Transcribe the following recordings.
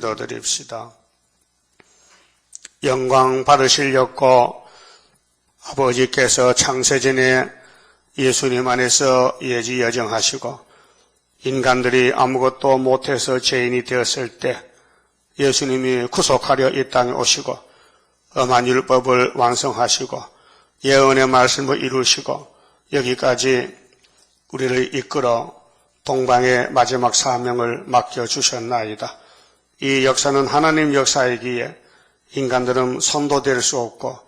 기도드립시다. 영광 받으시려고 아버지께서 창세전에 예수님 안에서 예지여정하시고 인간들이 아무것도 못해서 죄인이 되었을 때 예수님이 구속하려 이 땅에 오시고 엄한 율법을 완성하시고 예언의 말씀을 이루시고 여기까지 우리를 이끌어 동방의 마지막 사명을 맡겨주셨나이다. 이 역사는 하나님 역사이기에 인간들은 선도될 수 없고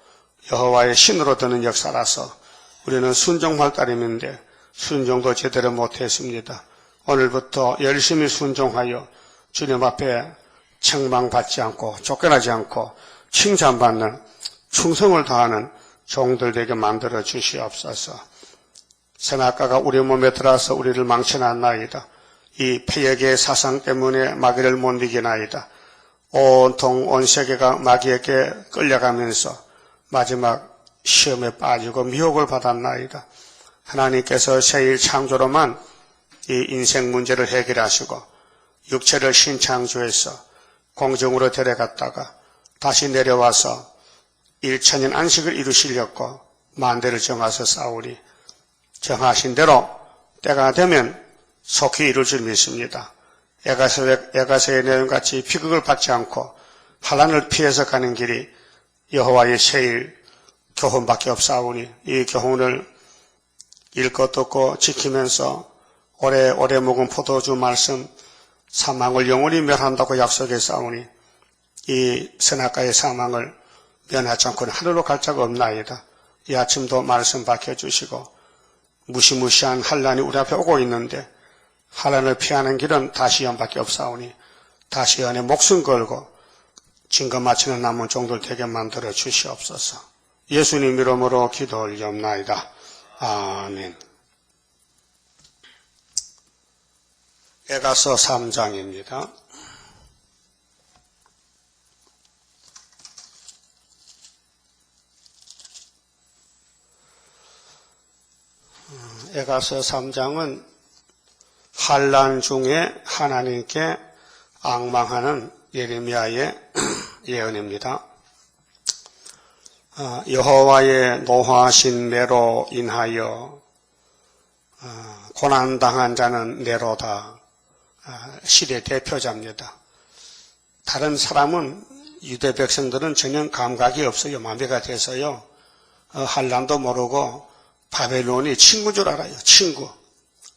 여호와의 신으로 드는 역사라서 우리는 순종할 따름인데 순종도 제대로 못했습니다. 오늘부터 열심히 순종하여 주님 앞에 책망받지 않고 쫓겨나지 않고 칭찬받는 충성을 다하는 종들 되게 만들어 주시옵소서. 선악과가 우리 몸에 들어와서 우리를 망쳐놨나이다. 이 폐역의 사상 때문에 마귀를 못 이기나이다. 온통 온 세계가 마귀에게 끌려가면서 마지막 시험에 빠지고 미혹을 받았나이다. 하나님께서 새일 창조로만 이 인생 문제를 해결하시고 육체를 신창조해서 공중으로 데려갔다가 다시 내려와서 일천년 안식을 이루시려고 만대를 정하서 싸우리. 정하신 대로 때가 되면 속히 이룰 줄 믿습니다. 에가서의 내용같이 비극을 받지 않고 환난을 피해서 가는 길이 여호와의 세일 교훈밖에 없사오니 이 교훈을 읽고 듣고 지키면서 오래오래 묵은 포도주 말씀 사망을 영원히 멸한다고 약속했사오니 이 선악과의 사망을 면하지 않고는 하늘로 갈 자가 없나이다. 이 아침도 말씀 밝혀주시고 무시무시한 환난이 우리 앞에 오고 있는데 환난을 피하는 길은 다시언밖에 없사오니 다시언에 목숨 걸고 증거 마치는 남은 종들 되게 만들어 주시옵소서. 예수님 이름으로 기도 올리옵나이다. 아멘. 에가서 3장입니다. 에가서 3장은 환난 중에 하나님께 앙망하는 예레미야의 예언입니다. 여호와의 노하신 내로 인하여 고난당한 자는 내로다. 시대 대표자입니다. 다른 사람은 유대 백성들은 전혀 감각이 없어요. 마비가 돼서요. 환난도 모르고 바벨론이 친구인 줄 알아요. 친구.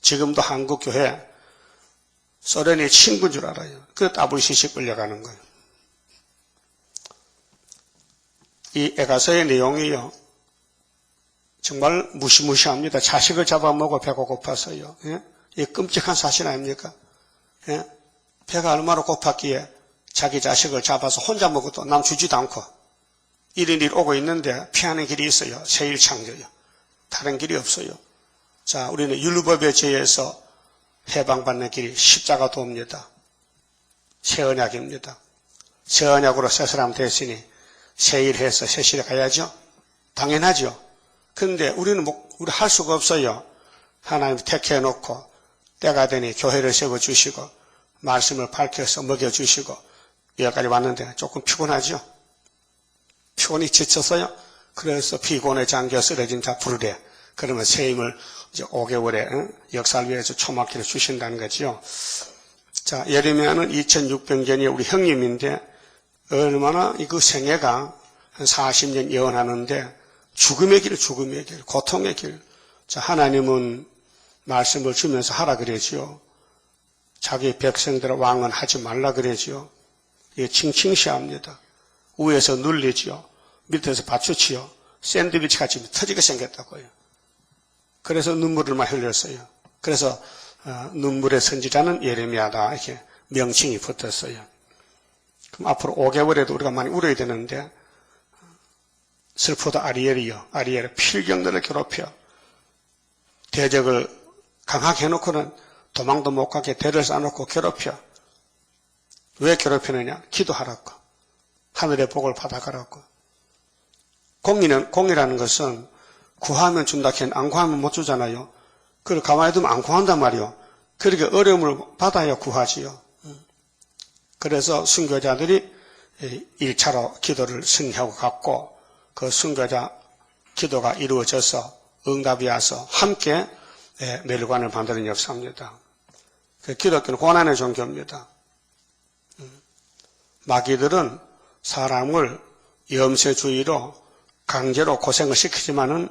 지금도 한국 교회 소련이 친구인 줄 알아요. 그 따블시시 끌려가는 거예요. 이 에가서의 내용이요. 정말 무시무시합니다. 자식을 잡아먹어 배가 고파서요. 예? 이 끔찍한 사실 아닙니까? 예? 배가 얼마나 고팠기에 자기 자식을 잡아서 혼자 먹어도 남 주지도 않고 이런 일이 오고 있는데 피하는 길이 있어요. 세일창조요. 다른 길이 없어요. 자, 우리는 율법의 죄에서 해방받는 길이 십자가 도입니다. 새 언약입니다. 새 언약으로 새 사람 됐으니 새 일해서 새 시대 가야죠. 당연하죠. 그런데 우리는 우리 할 수가 없어요. 하나님 택해놓고 때가 되니 교회를 세워주시고 말씀을 밝혀서 먹여주시고 여기까지 왔는데 조금 피곤하죠. 피곤이 지쳐서요. 그래서 피곤에 잠겨 쓰러진 자 부르래. 그러면 새 힘을 이제 5개월에 역사를 위해서 초막기를 주신다는 거죠. 자, 예레미야는 2600년이 우리 형님인데 얼마나 그 생애가 한 40년 예언하는데 죽음의 길, 고통의 길. 자, 하나님은 말씀을 주면서 하라 그러지요. 자기 백성들의 왕은 하지 말라 그러지요. 이게 칭칭시합니다. 위에서 눌리지요. 밑에서 받쳐치요. 샌드위치 같이 터지게 생겼다고요. 그래서 눈물을 막 흘렸어요. 그래서 눈물의 선지자는 예레미야다 이렇게 명칭이 붙었어요. 그럼 앞으로 5개월에도 우리가 많이 울어야 되는데 슬프다 아리엘이요. 아리엘은 필경들을 괴롭혀 대적을 강하게 해놓고는 도망도 못 가게 대를 쌓아놓고 괴롭혀. 왜 괴롭히느냐? 기도하라고. 하늘의 복을 받아가라고. 공이라는 것은 구하면 준다 캐는 안 구하면 못 주잖아요. 그걸 가만히 두면 안 구한단 말이요. 그렇게 어려움을 받아야 구하지요. 그래서 순교자들이 1차로 기도를 승리하고 갔고 그 순교자 기도가 이루어져서 응답이 와서 함께 멸관을 만드는 역사입니다. 기독교는 고난의 종교입니다. 마귀들은 사람을 염세주의로 강제로 고생을 시키지만은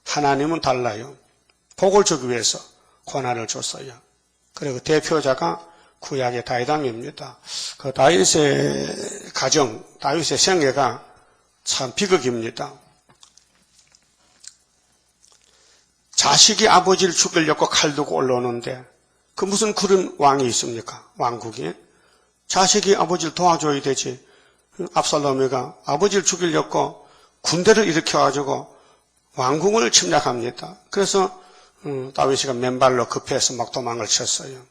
하나님은 달라요. 복을 주기 위해서 고난을 줬어요. 그리고 대표자가 구약의 다윗왕입니다. 그 다윗의 가정, 다윗의 생애가 참 비극입니다. 자식이 아버지를 죽이려고 칼 들고 올라오는데 그 무슨 그런 왕이 있습니까? 왕국에. 자식이 아버지를 도와줘야 되지. 압살롬이가 아버지를 죽이려고 군대를 일으켜가지고 왕궁을 침략합니다. 그래서 다윗이가 맨발로 급해서 막 도망을 쳤어요.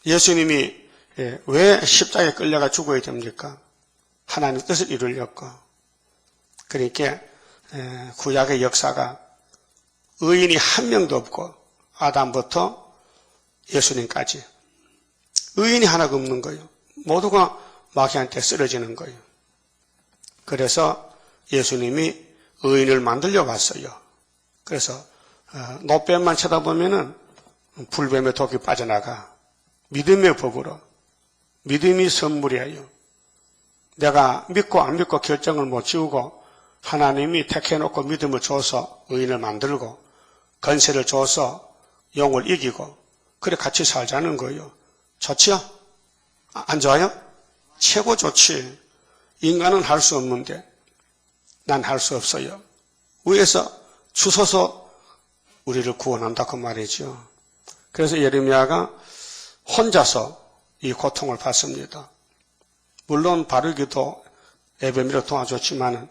예수님이 왜 십자가에 끌려가 죽어야 됩니까? 하나님 뜻을 이루려고. 그러니까 구약의 역사가 의인이 한 명도 없고 아담부터 예수님까지 의인이 하나가 없는 거예요. 모두가 마귀한테 쓰러지는 거예요. 그래서 예수님이 의인을 만들려고 왔어요. 그래서 노뱀만 쳐다보면은 불뱀의 독이 빠져나가. 믿음의 법으로. 믿음이 선물이에요. 내가 믿고 안 믿고 결정을 못 지우고 하나님이 택해놓고 믿음을 줘서 의인을 만들고 건세를 줘서 영을 이기고 그래 같이 살자는 거예요. 좋지요? 안 좋아요? 최고 좋지. 인간은 할 수 없는데 난 할 수 없어요. 위에서 주소서 우리를 구원한다 그 말이죠. 그래서 예레미야가 혼자서 이 고통을 받습니다. 물론 바르기도 에베미를 도와줬지만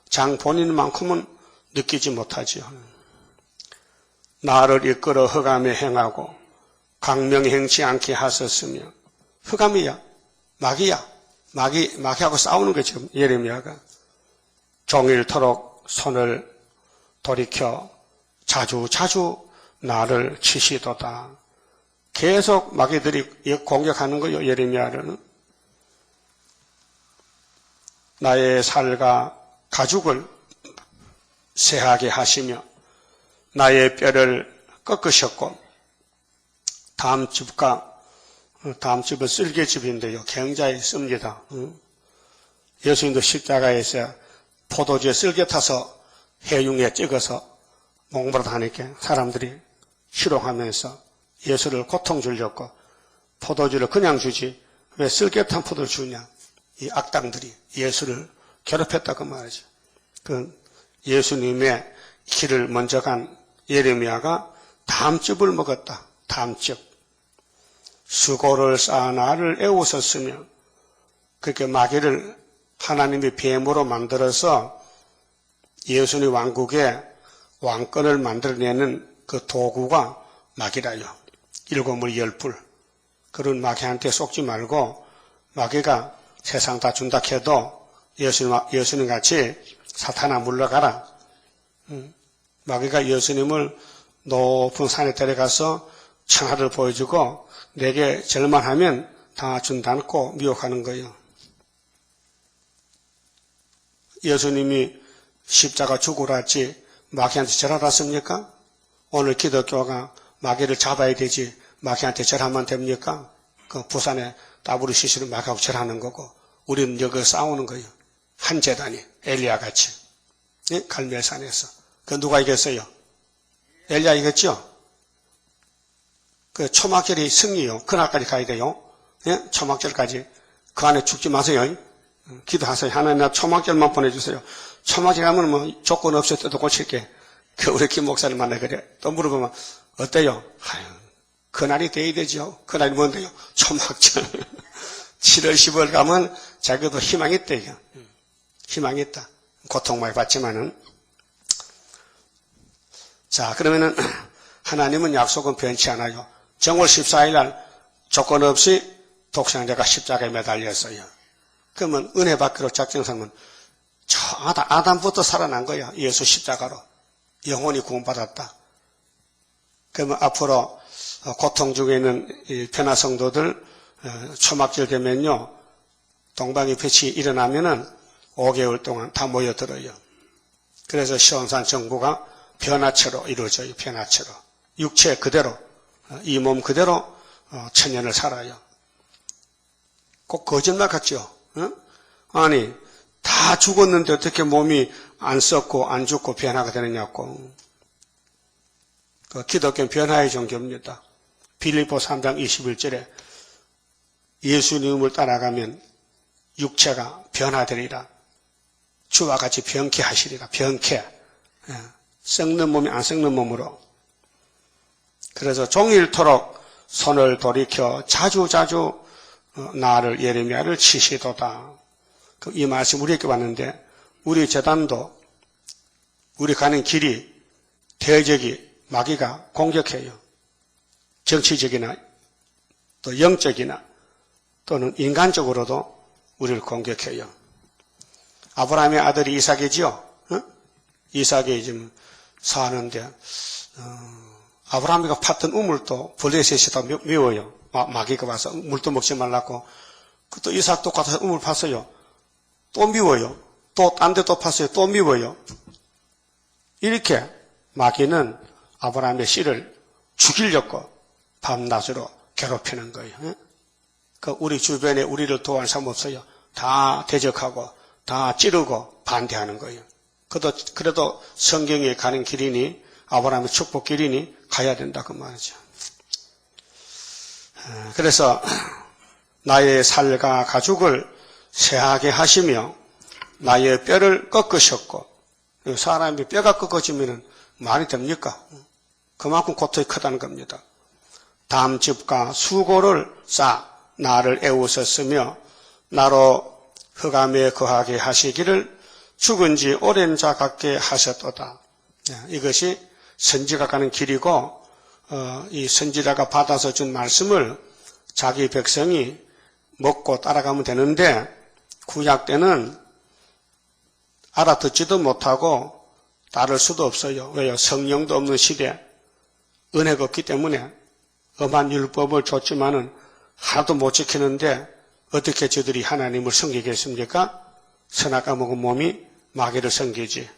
장 본인만큼은 느끼지 못하지요. 나를 이끌어 흑암에 행하고 광명에 행치 않게 하셨으며 흑암이야 마귀야 마귀하고 싸우는 거죠. 지금 예레미야가 종일토록 손을 돌이켜 자주 나를 치시도다. 계속 마귀들이 공격하는 거예요. 예레미야를. 나의 살과 가죽을 쇠하게 하시며 나의 뼈를 꺾으셨고 다음 집은 쓸개집인데요. 굉장히 씁니다. 예수님도 십자가에서 포도주에 쓸개 타서 해융에 찍어서 목마르다 하니까 사람들이 희롱하면서 예수를 고통 주려고 포도주를 그냥 주지 왜 쓸개 탄 포도를 주냐. 이 악당들이 예수를 괴롭혔다고 말이죠. 그 예수님의 길을 먼저 간 예레미야가 담즙을 먹었다. 담즙. 수고를 쌓아 나를 애우셨으며 그렇게 마귀를 하나님이 뱀으로 만들어서 예수님 왕국의 왕권을 만들어내는 그 도구가 마귀라요. 일곱물 열불. 그런 마귀한테 속지 말고 마귀가 세상 다 준다 해도 예수님 같이 사탄아 물러가라. 마귀가 예수님을 높은 산에 데려가서 천하를 보여주고 내게 절만하면 다 준다고 미혹하는 거예요. 예수님이 십자가 죽으라 했지 마귀한테 절하랐습니까? 오늘 기독교가 마귀를 잡아야 되지 마귀한테 절하면 됩니까? 그 부산에 WCC로 마귀하고 절하는 거고 우리는 여기 싸우는 거예요. 한 재단이 엘리야 같이. 예? 갈멜산에서. 그 누가 이겼어요? 엘리야 이겼죠? 그 초막절이 승리요. 그날까지 가야 돼요. 예? 초막절까지. 그 안에 죽지 마세요. 기도하세요. 하나님 나 초막절만 보내주세요. 초막절 가면 뭐 조건 없을 때도 고칠게. 그 우리 김 목사님 만나 그래. 또 물어보면 어때요? 아유, 그날이 돼야 되죠. 그날이 뭔데요? 초막절. 7월 10월 가면 자기도 희망이 있대요. 희망이 있다. 고통 많이 받지만은. 자, 그러면은 하나님은 약속은 변치 않아요. 정월 14일 날 조건 없이 독생자가 십자가에 매달렸어요. 그러면 은혜 받기로 작정하면 저 아담부터 살아난 거야. 예수 십자가로. 영혼이 구원받았다. 그러면 앞으로 고통 중에 있는 변화 성도들 초막절 되면요, 동방의 빛이 일어나면은 5개월 동안 다 모여들어요. 그래서 시온산 정부가 변화체로 이루어져요. 변화체로. 육체 그대로, 이 몸 그대로 천년을 살아요. 꼭 거짓말 같죠? 응? 아니, 다 죽었는데 어떻게 몸이 안 썩고 안 죽고 변화가 되느냐고. 그 기독교는 변화의 종교입니다. 빌립보 3장 21절에 예수님을 따라가면 육체가 변화되리라. 주와 같이 변케하시리라. 변케. 썩는 몸이 안 썩는 몸으로. 그래서 종일토록 손을 돌이켜 자주자주 나를 예레미야를 치시도다. 이 말씀 우리에게 왔는데 우리 재단도 우리 가는 길이 대적이 마귀가 공격해요. 정치적이나 또 영적이나 또는 인간적으로도 우리를 공격해요. 아브라함의 아들이 이삭이지요. 이삭이 지금 사는데 아브라함이가 팠던 우물도 블레셋이 다 미워요. 마귀가 와서 물도 먹지 말라고. 또 이삭도 가서 우물 팠어요. 또 미워요. 또 딴 데 또 팠어요. 또 미워요. 이렇게 마귀는 아브라함의 씨를 죽이려고 밤낮으로 괴롭히는 거예요. 그 우리 주변에 우리를 도와줄 사람 없어요. 다 대적하고 다 찌르고 반대하는 거예요. 그래도 성경에 가는 길이니 아브라함의 축복 길이니 가야 된다 그 말이죠. 그래서 나의 살과 가죽을 새하게 하시며 나의 뼈를 꺾으셨고, 사람이 뼈가 꺾어지면 말이 됩니까? 그만큼 고통이 크다는 겁니다. 담즙과 수고를 쌓아 나를 애우셨으며 나로 흑암에 거하게 하시기를 죽은 지 오랜 자 같게 하셨도다. 이것이 선지가 가는 길이고 이 선지자가 받아서 준 말씀을 자기 백성이 먹고 따라가면 되는데 구약 때는 알아듣지도 못하고 따를 수도 없어요. 왜요? 성령도 없는 시대, 은혜가 없기 때문에 엄한 율법을 줬지만은 하나도 못 지키는데 어떻게 저들이 하나님을 섬기겠습니까? 선악과 먹은 몸이 마귀를 섬기지.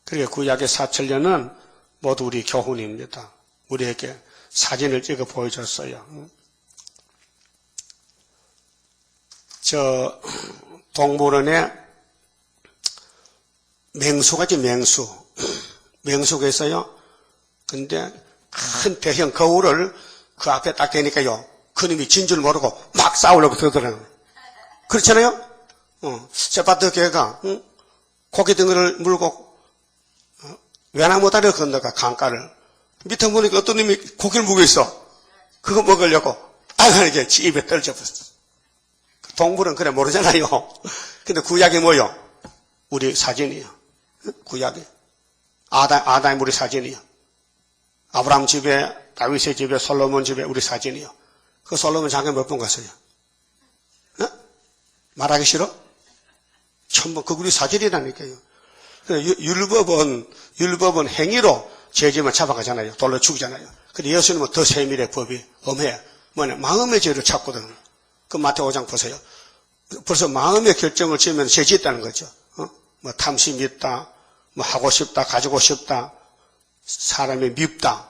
그러니까 구약의 4천년은 모두 우리 교훈입니다. 우리에게 사진을 찍어 보여줬어요. 저 동물원에 맹수가 있지, 맹수. 맹수가 있어요. 근데 큰 대형 거울을 그 앞에 딱 대니까요. 그놈이 진 줄 모르고 막 싸우려고 들더라고요. 그렇잖아요? 세파트 개가 고기 등을 물고 외나무 다리를 건너가 강가를. 밑에 보니까 어떤 놈이 고기를 물고 있어. 그거 먹으려고 이게 입에 떨어져버렸어. 동물은 그래 모르잖아요. 근데 구약이 뭐요? 우리 사진이요. 구약이. 아담 우리 사진이요. 아브라함 집에, 다윗의 집에, 솔로몬 집에 우리 사진이요. 그 솔로몬 장가 몇 번 갔어요? 말하기 싫어? 전부 그 우리 사진이라니까요. 율법은 행위로 죄지만 잡아가잖아요. 돌로 죽이잖아요. 근데 예수님은 더 세밀해 법이 엄해. 뭐냐? 마음의 죄를 찾거든. 그 마태오 5장 보세요. 벌써 마음의 결정을 지으면 죄 짓다는 거죠. 뭐 탐심이 있다, 뭐 하고 싶다, 가지고 싶다, 사람이 밉다.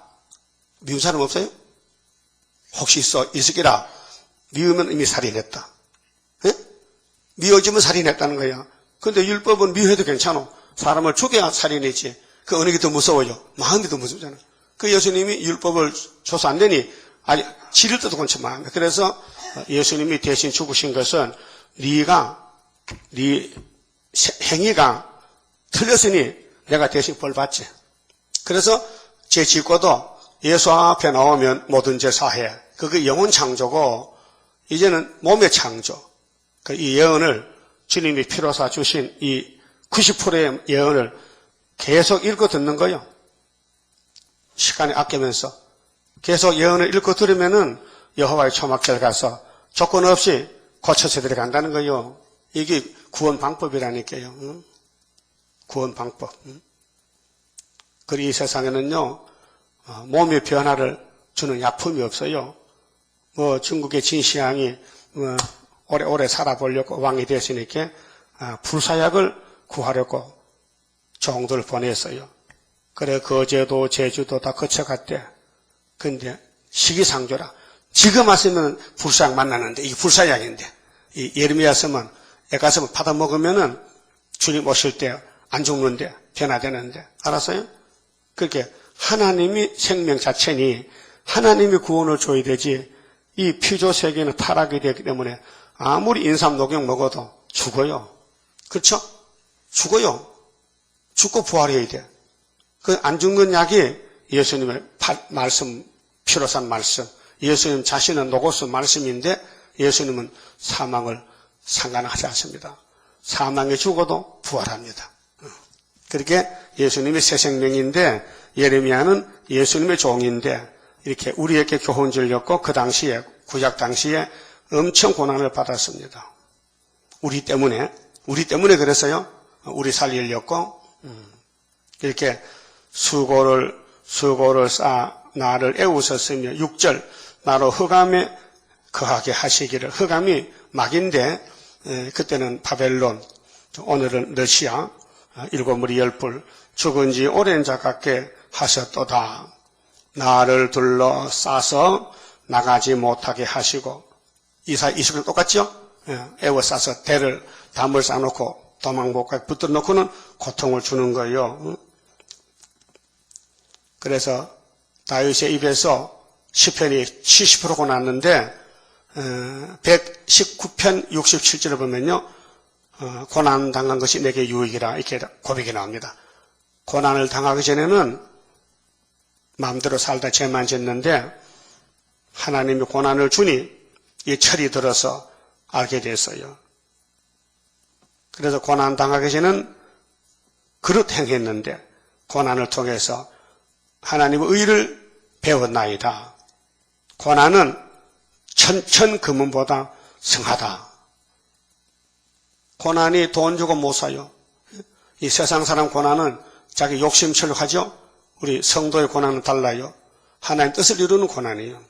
미운 사람 없어요? 혹시 있으기라. 미우면 이미 살인했다. 예? 미워지면 살인했다는 거야. 근데 율법은 미워해도 괜찮아. 사람을 죽여야 살인이지. 그 어느 게 더 무서워요? 마음이 더 무섭잖아. 그 예수님이 율법을 줘서 안 되니 아니 지를 때도 건치 마음에. 그래서 예수님이 대신 죽으신 것은 네 행위가 틀렸으니 내가 대신 벌 받지. 그래서 죄 짓고도 예수 앞에 나오면 모든 죄 사해. 그게 영혼 창조고 이제는 몸의 창조. 이 예언을 주님이 피로사 주신 이 90%의 예언을 계속 읽고 듣는 거예요. 시간을 아끼면서 계속 예언을 읽고 들으면은 여호와의 초막절 가서 조건 없이 고쳐서 들어간다는 거예요. 이게 구원 방법이라니까요. 구원 방법. 그리고 이 세상에는요, 몸의 변화를 주는 약품이 없어요. 중국의 진시황이 오래오래 살아보려고 왕이 됐으니까 불사약을 구하려고 종들을 보냈어요. 그래 거제도 제주도 다 거쳐갔대. 근데 시기상조라. 지금 왔으면 불사약 만나는데 이게 불사약인데 이 예레미야서만 애가서만 받아 먹으면은 주님 오실 때 안 죽는데 변화되는데 알았어요? 그렇게 하나님이 생명 자체니 하나님이 구원을 줘야 되지 이 피조 세계는 타락이 되기 때문에 아무리 인삼 녹용 먹어도 죽어요. 그렇죠? 죽어요. 죽고 부활해야 돼. 그 안 죽는 약이 예수님의 말씀, 피로 산 말씀. 예수님 자신은 로고스 말씀인데 예수님은 사망을 상관하지 않습니다. 사망에 죽어도 부활합니다. 그렇게 예수님이 새 생명인데 예레미야는 예수님의 종인데 이렇게 우리에게 교훈 주려고 그 당시에 구약 당시에 엄청 고난을 받았습니다. 우리 때문에 그랬어요. 우리 살리려고 이렇게 수고를 쌓아 나를 애우셨으며 6절 나로 흑암에 거하게 하시기를. 흑암이 막인데 그때는 바벨론, 오늘은 러시아, 일곱 무리 열불 죽은 지 오랜 자 같게 하셨도다. 나를 둘러싸서 나가지 못하게 하시고. 이사야 20절 똑같죠? 애워싸서 담을 쌓아놓고 도망 못 가게 붙들어 놓고는 고통을 주는 거예요. 그래서 다윗의 입에서 시편이 70%가 났는데 119편 67절을 보면요. 고난당한 것이 내게 유익이라 이렇게 고백이 나옵니다. 고난을 당하기 전에는 마음대로 살다 죄만 짓는데 하나님이 고난을 주니 이 철이 들어서 알게 됐어요. 그래서 고난 당하기 전에는 그릇 행했는데 고난을 통해서 하나님의 의를 배웠나이다. 고난은 천천 금은보다 성하다. 고난이 돈 주고 못 사요. 이 세상 사람 고난은 자기 욕심처럼 하죠. 우리 성도의 고난은 달라요. 하나님 뜻을 이루는 고난이에요.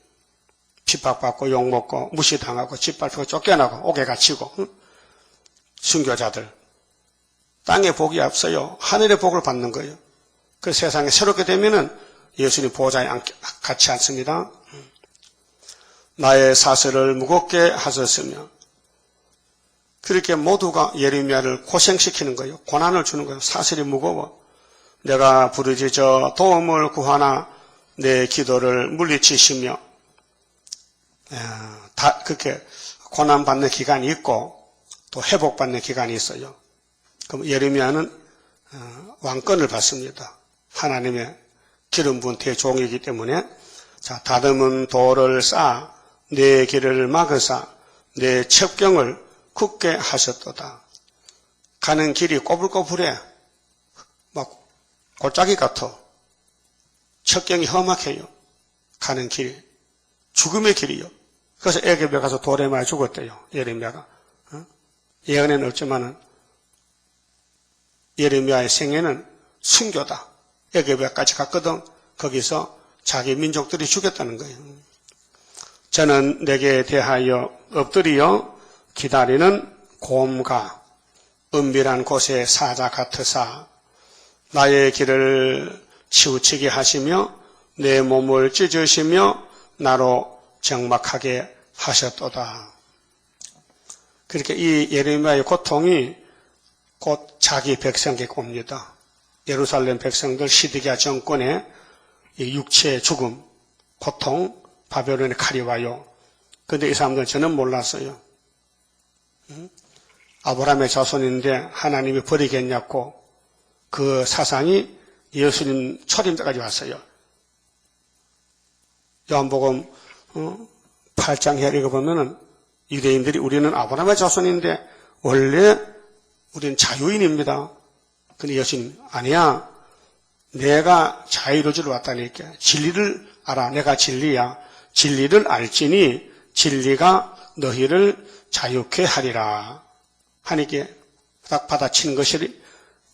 핍박받고 욕먹고 무시당하고 짓밟히고 쫓겨나고 옥에 갇히고 순교자들. 땅의 복이 앞서요. 하늘의 복을 받는 거예요. 그 세상에 새롭게 되면은 예수님 보좌에 같이 앉습니다. 나의 사슬을 무겁게 하셨으며 그렇게 모두가 예레미야를 고생시키는 거예요. 고난을 주는 거예요. 사슬이 무거워. 내가 부르짖어 도움을 구하나 내 기도를 물리치시며 그렇게 고난받는 기간이 있고 또 회복받는 기간이 있어요. 그럼 예레미야는 왕권을 받습니다. 하나님의 기름 부은 대종이기 때문에 다듬은 돌을 쌓아 내 길을 막으사 내 첩경을 굳게 하셨도다. 가는 길이 꼬불꼬불해. 막 골짜기 같아. 첩경이 험악해요. 가는 길이. 죽음의 길이요. 그래서 애굽에 가서 돌에 맞아 죽었대요. 예레미야가. 예언에는 없지만은 예레미야의 생애는 순교다. 애굽에까지 갔거든. 거기서 자기 민족들이 죽였다는 거예요. 저는 내게 대하여 엎드려 기다리는 곰과 은밀한 곳의 사자 같으사 나의 길을 치우치게 하시며 내 몸을 찢으시며 나로 적막하게 하셨도다. 그렇게 이 예레미야의 고통이 곧 자기 백성에게 옵니다. 예루살렘 백성들 시드기야 정권의 육체의 죽음, 고통, 바벨론의 칼이 와요. 그런데 이 사람들은 저는 몰랐어요. 아브라함의 자손인데 하나님이 버리겠냐고 그 사상이 예수님 초림 때까지 왔어요. 요한복음 8장 해리가 보면은 유대인들이 우리는 아브라함의 자손인데 원래 우리는 자유인입니다. 근데 예수님 아니야. 내가 자유를 주러 왔다니까. 진리를 알아. 내가 진리야. 진리를 알지니 진리가 너희를 자유케 하리라. 하니까 딱 받아치는 것이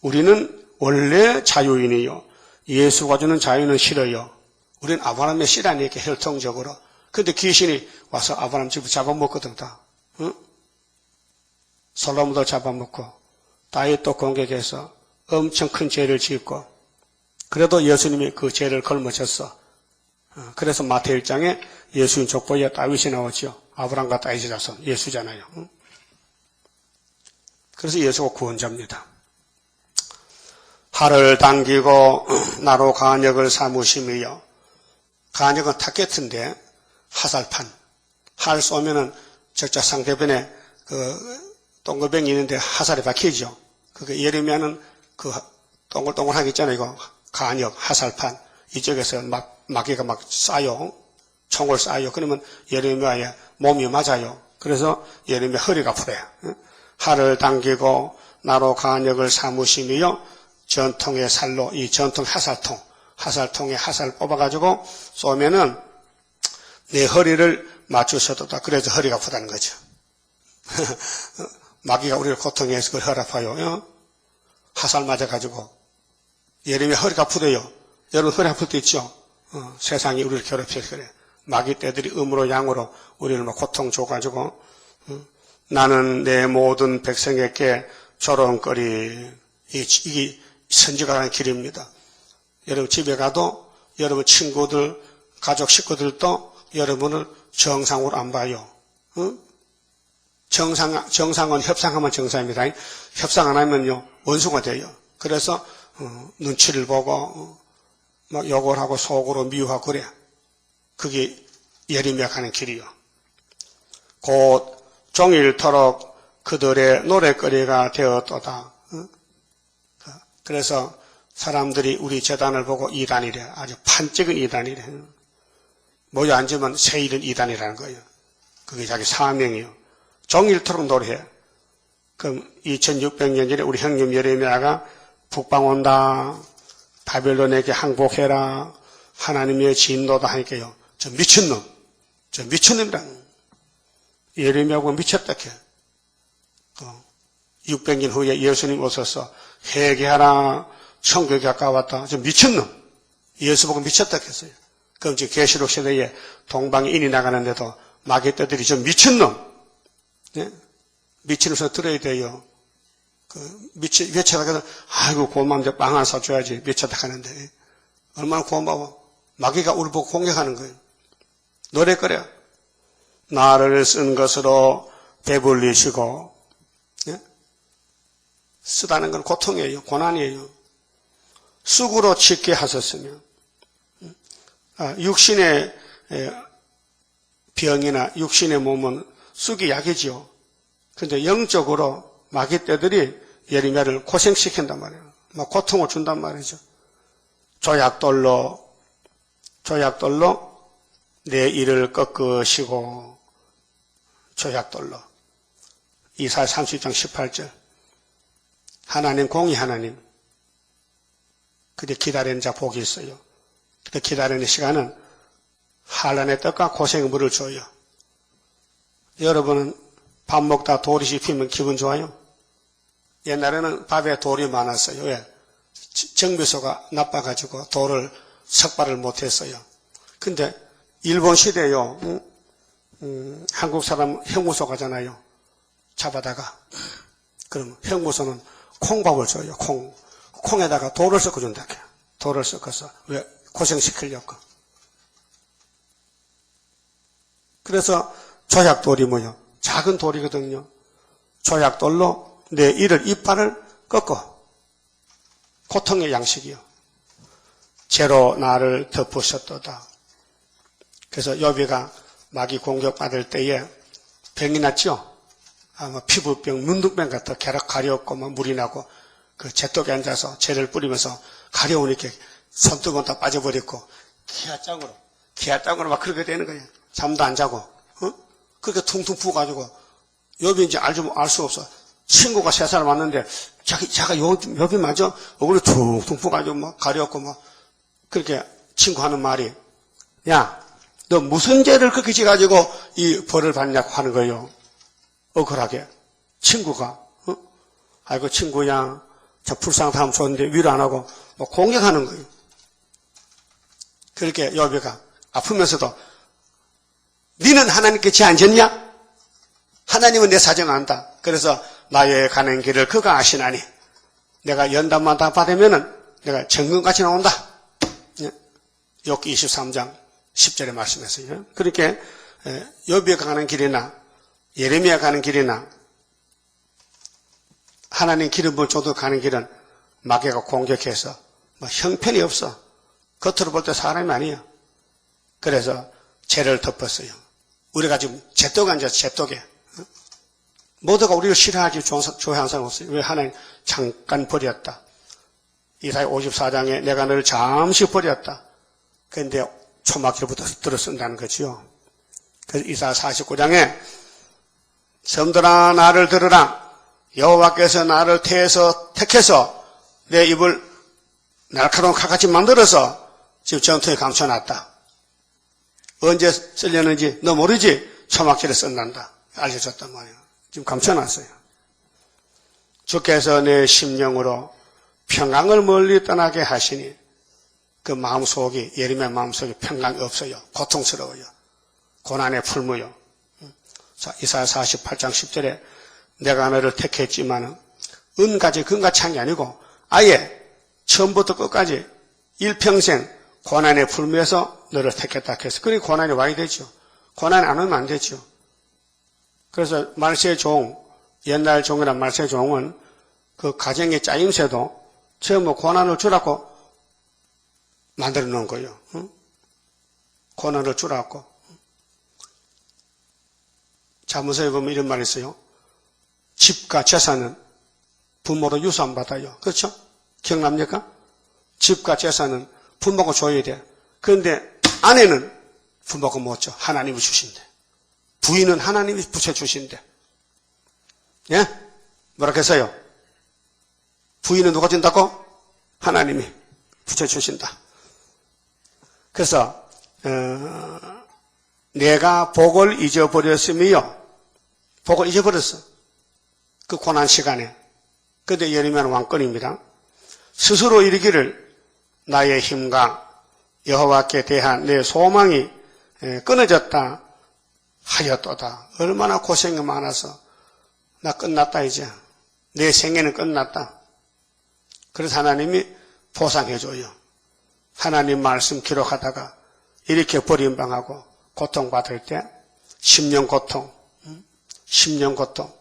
우리는 원래 자유인이요. 예수가 주는 자유는 싫어요. 우리는 아브라함의 씨라니까 혈통적으로. 근데 귀신이 와서 아브라함 집을 잡아먹거든, 다. 응? 솔로몬도 잡아먹고, 다윗도 공격해서 엄청 큰 죄를 짓고, 그래도 예수님이 그 죄를 걸머졌어. 그래서 마태 1장에 예수님 족보에 다윗이 나오죠. 아브라함과 다윗의 자손, 예수잖아요. 응? 그래서 예수가 구원자입니다. 활을 당기고 나로 간역을 삼으시며, 간역은 타켓인데 화살판, 활 쏘면은 적자 상대편에 그 동글뱅이 있는데 화살이 박히죠. 그게 예레미야는 그 동글동글하게 있잖아요. 이거 간역, 화살판. 이쪽에서 마귀가 막 쏴요. 총을 쏴요. 그러면 예레미야의 몸이 맞아요. 그래서 예레미야 허리가 아프대요. 활을 당기고 나로 간역을 삼으시며 전통의 살로, 이 전통 화살통에 화살 뽑아가지고 쏘면은 내 허리를 맞추셔도다. 그래서 허리가 아프다는 거죠. 마귀가 우리를 고통해서 그걸 허리 아파요. 화살 맞아가지고. 예레미야 허리가 아프대요. 여러분 허리 아플 때 있죠? 세상이 우리를 괴롭혀서 그래. 마귀 떼들이 음으로 양으로 우리를 막 고통 줘가지고, 나는 내 모든 백성에게 조롱거리. 이게 선지가 가는 길입니다. 여러분 집에 가도 여러분 친구들, 가족 식구들도 여러분을 정상으로 안 봐요. 정상은 협상하면 정상입니다. 협상 안 하면요 원수가 돼요. 그래서 눈치를 보고 막 욕을 하고 속으로 미워하고 그래. 그게 예레미야 가는 길이요. 곧 종일토록 그들의 노랫거리가 되었도다. 그래서 사람들이 우리 재단을 보고 이단이래. 아주 판찍은 이단이래. 모여 앉으면 세일은 이단이라는 거예요. 그게 자기 사명이요. 종일토록 노래해. 그럼 2600년 전에 우리 형님 예레미야가 북방 온다. 바벨론에게 항복해라. 하나님의 진노다 하니까요. 저 미친놈. 저 미친놈이란. 예레미야하고 미쳤다 해. 600년 후에 예수님 오셔서 회개하라. 천국에 가까웠다. 저 미친놈. 예수 보고 미쳤다 했어요. 그럼 이제 계시록 시대에 동방에 인이 나가는데도 마귀 떼들이 저 미친놈. 네? 미치는 소리 들어야 돼요. 미쳤다. 아이고, 고마운데 빵 하나 사줘야지. 미쳤다 하는데. 얼마나 고마워. 마귀가 우리 보고 공격하는 거예요. 노래거려. 나를 쓴 것으로 배불리시고, 네? 쓰다는 건 고통이에요. 고난이에요. 쑥으로 짓게 하셨으며, 육신의 병이나 육신의 몸은 쑥이 약이죠. 그런데 영적으로 마귀 떼들이 예레미야를 고생시킨단 말이에요. 막 고통을 준단 말이죠. 조약돌로 내 일을 꺾으시고, 조약돌로. 이사야 30장 18절. 하나님 공의 하나님. 근데 기다리는 자 복이 있어요. 그 기다리는 시간은 한란의 떡과 고생의 물을 줘요. 여러분은 밥 먹다 돌이 씹히면 기분 좋아요? 옛날에는 밥에 돌이 많았어요. 왜? 정비소가 나빠가지고 석발을 못했어요. 근데 일본 시대에요. 한국 사람 형무소 가잖아요. 잡아다가. 그럼 형무소는 콩밥을 줘요. 콩에다가 돌을 섞어준다. 돌을 섞어서. 왜? 고생시키려고. 그래서 조약돌이 뭐요? 작은 돌이거든요. 조약돌로 내 이빨을 꺾어. 고통의 양식이요. 죄로 나를 덮으셨도다. 그래서 욥이가 마귀 공격받을 때에 병이 났죠? 아마 피부병, 문둥병 같아 가렵고 막 물이 나고 그 재떡에 앉아서 재를 뿌리면서 가려우니까 손등은 다 빠져버렸고 기아짱으로 막 그렇게 되는 거예요. 잠도 안 자고 그렇게 퉁퉁 부어가지고 욥이 알 수 없어. 친구가 3살 왔는데 자가 욥이 맞아? 얼굴이 퉁퉁 부어가지고 막 가렵고 막 그렇게 친구 하는 말이 야, 너 무슨 죄를 그렇게 지가지고 이 벌을 받냐고 하는 거예요. 억울하게. 친구가 아이고 친구야 저 불쌍함 줬는데 위로 안 하고 뭐 공격하는 거예요. 그렇게 욥이가 아프면서도 너는 하나님께 죄 안 졌냐? 하나님은 내 사정 안다. 그래서 나의 가는 길을 그가 아시나니 내가 연단마다 받으면은 내가 정금같이 나온다. 욥기 23장 10절에 말씀했어요. 그렇게 욥이 가는 길이나 예레미야 가는 길이나 하나님 기름 부은 종도 가는 길은 마귀가 공격해서 뭐 형편이 없어. 겉으로 볼 때 사람이 아니에요. 그래서 죄를 덮었어요. 우리가 지금 죄독에 앉아서 죄독에. 모두가 우리를 싫어하기 좋아하는 사람 없어요. 왜 하나님 잠깐 버렸다. 이사야 54장에 내가 너를 잠시 버렸다. 그런데 초막기로부터 들어쓴다는 거지요. 그래서 이사야 49장에 섬들아 나를 들으라. 여호와께서 나를 택해서 내 입을 날카로운 칼같이 만들어서 지금 전투에 감춰놨다. 언제 쓰려는지 너 모르지? 초막절에 쓴단다. 알려줬단 말이에요. 지금 감춰놨어요. 주께서 내 심령으로 평강을 멀리 떠나게 하시니 그 마음속이 예레미야 마음속에 평강이 없어요. 고통스러워요. 고난의 풀무요. 자, 이사야 48장 10절에 내가 너를 택했지만은 은같이 금같이 한 게 아니고 아예 처음부터 끝까지 일평생 고난의 풀무에서 너를 택했다 해서 그러니 고난이 와야 되죠. 고난이 안 오면 안 되죠. 그래서 말세의 종, 옛날 종이란 말세의 종은 그 가정의 짜임새도 처음 고난을 주라고 만들어 놓은 거예요. 응? 고난을 주라고. 자문서에 보면 이런 말이 있어요. 집과 재산은 부모로 유산받아요. 그렇죠? 기억납니까? 집과 재산은 부모가 줘야 돼. 그런데 아내는 부모가 못 줘. 하나님이 주신대. 부인은 하나님이 붙여주신대. 예? 뭐라고 했어요? 부인은 누가 준다고? 하나님이 붙여주신다. 그래서 내가 복을 잊어버렸으며 복을 잊어버렸어. 그 고난 시간에. 그런데 예레미야는 왕권입니다. 스스로 이르기를 나의 힘과 여호와께 대한 내 소망이 끊어졌다 하였도다. 얼마나 고생이 많아서 나 끝났다 이제. 내 생애는 끝났다. 그래서 하나님이 보상해줘요. 하나님 말씀 기록하다가 이렇게 버림당하고 고통받을 때 10년 고통, 10년 고통.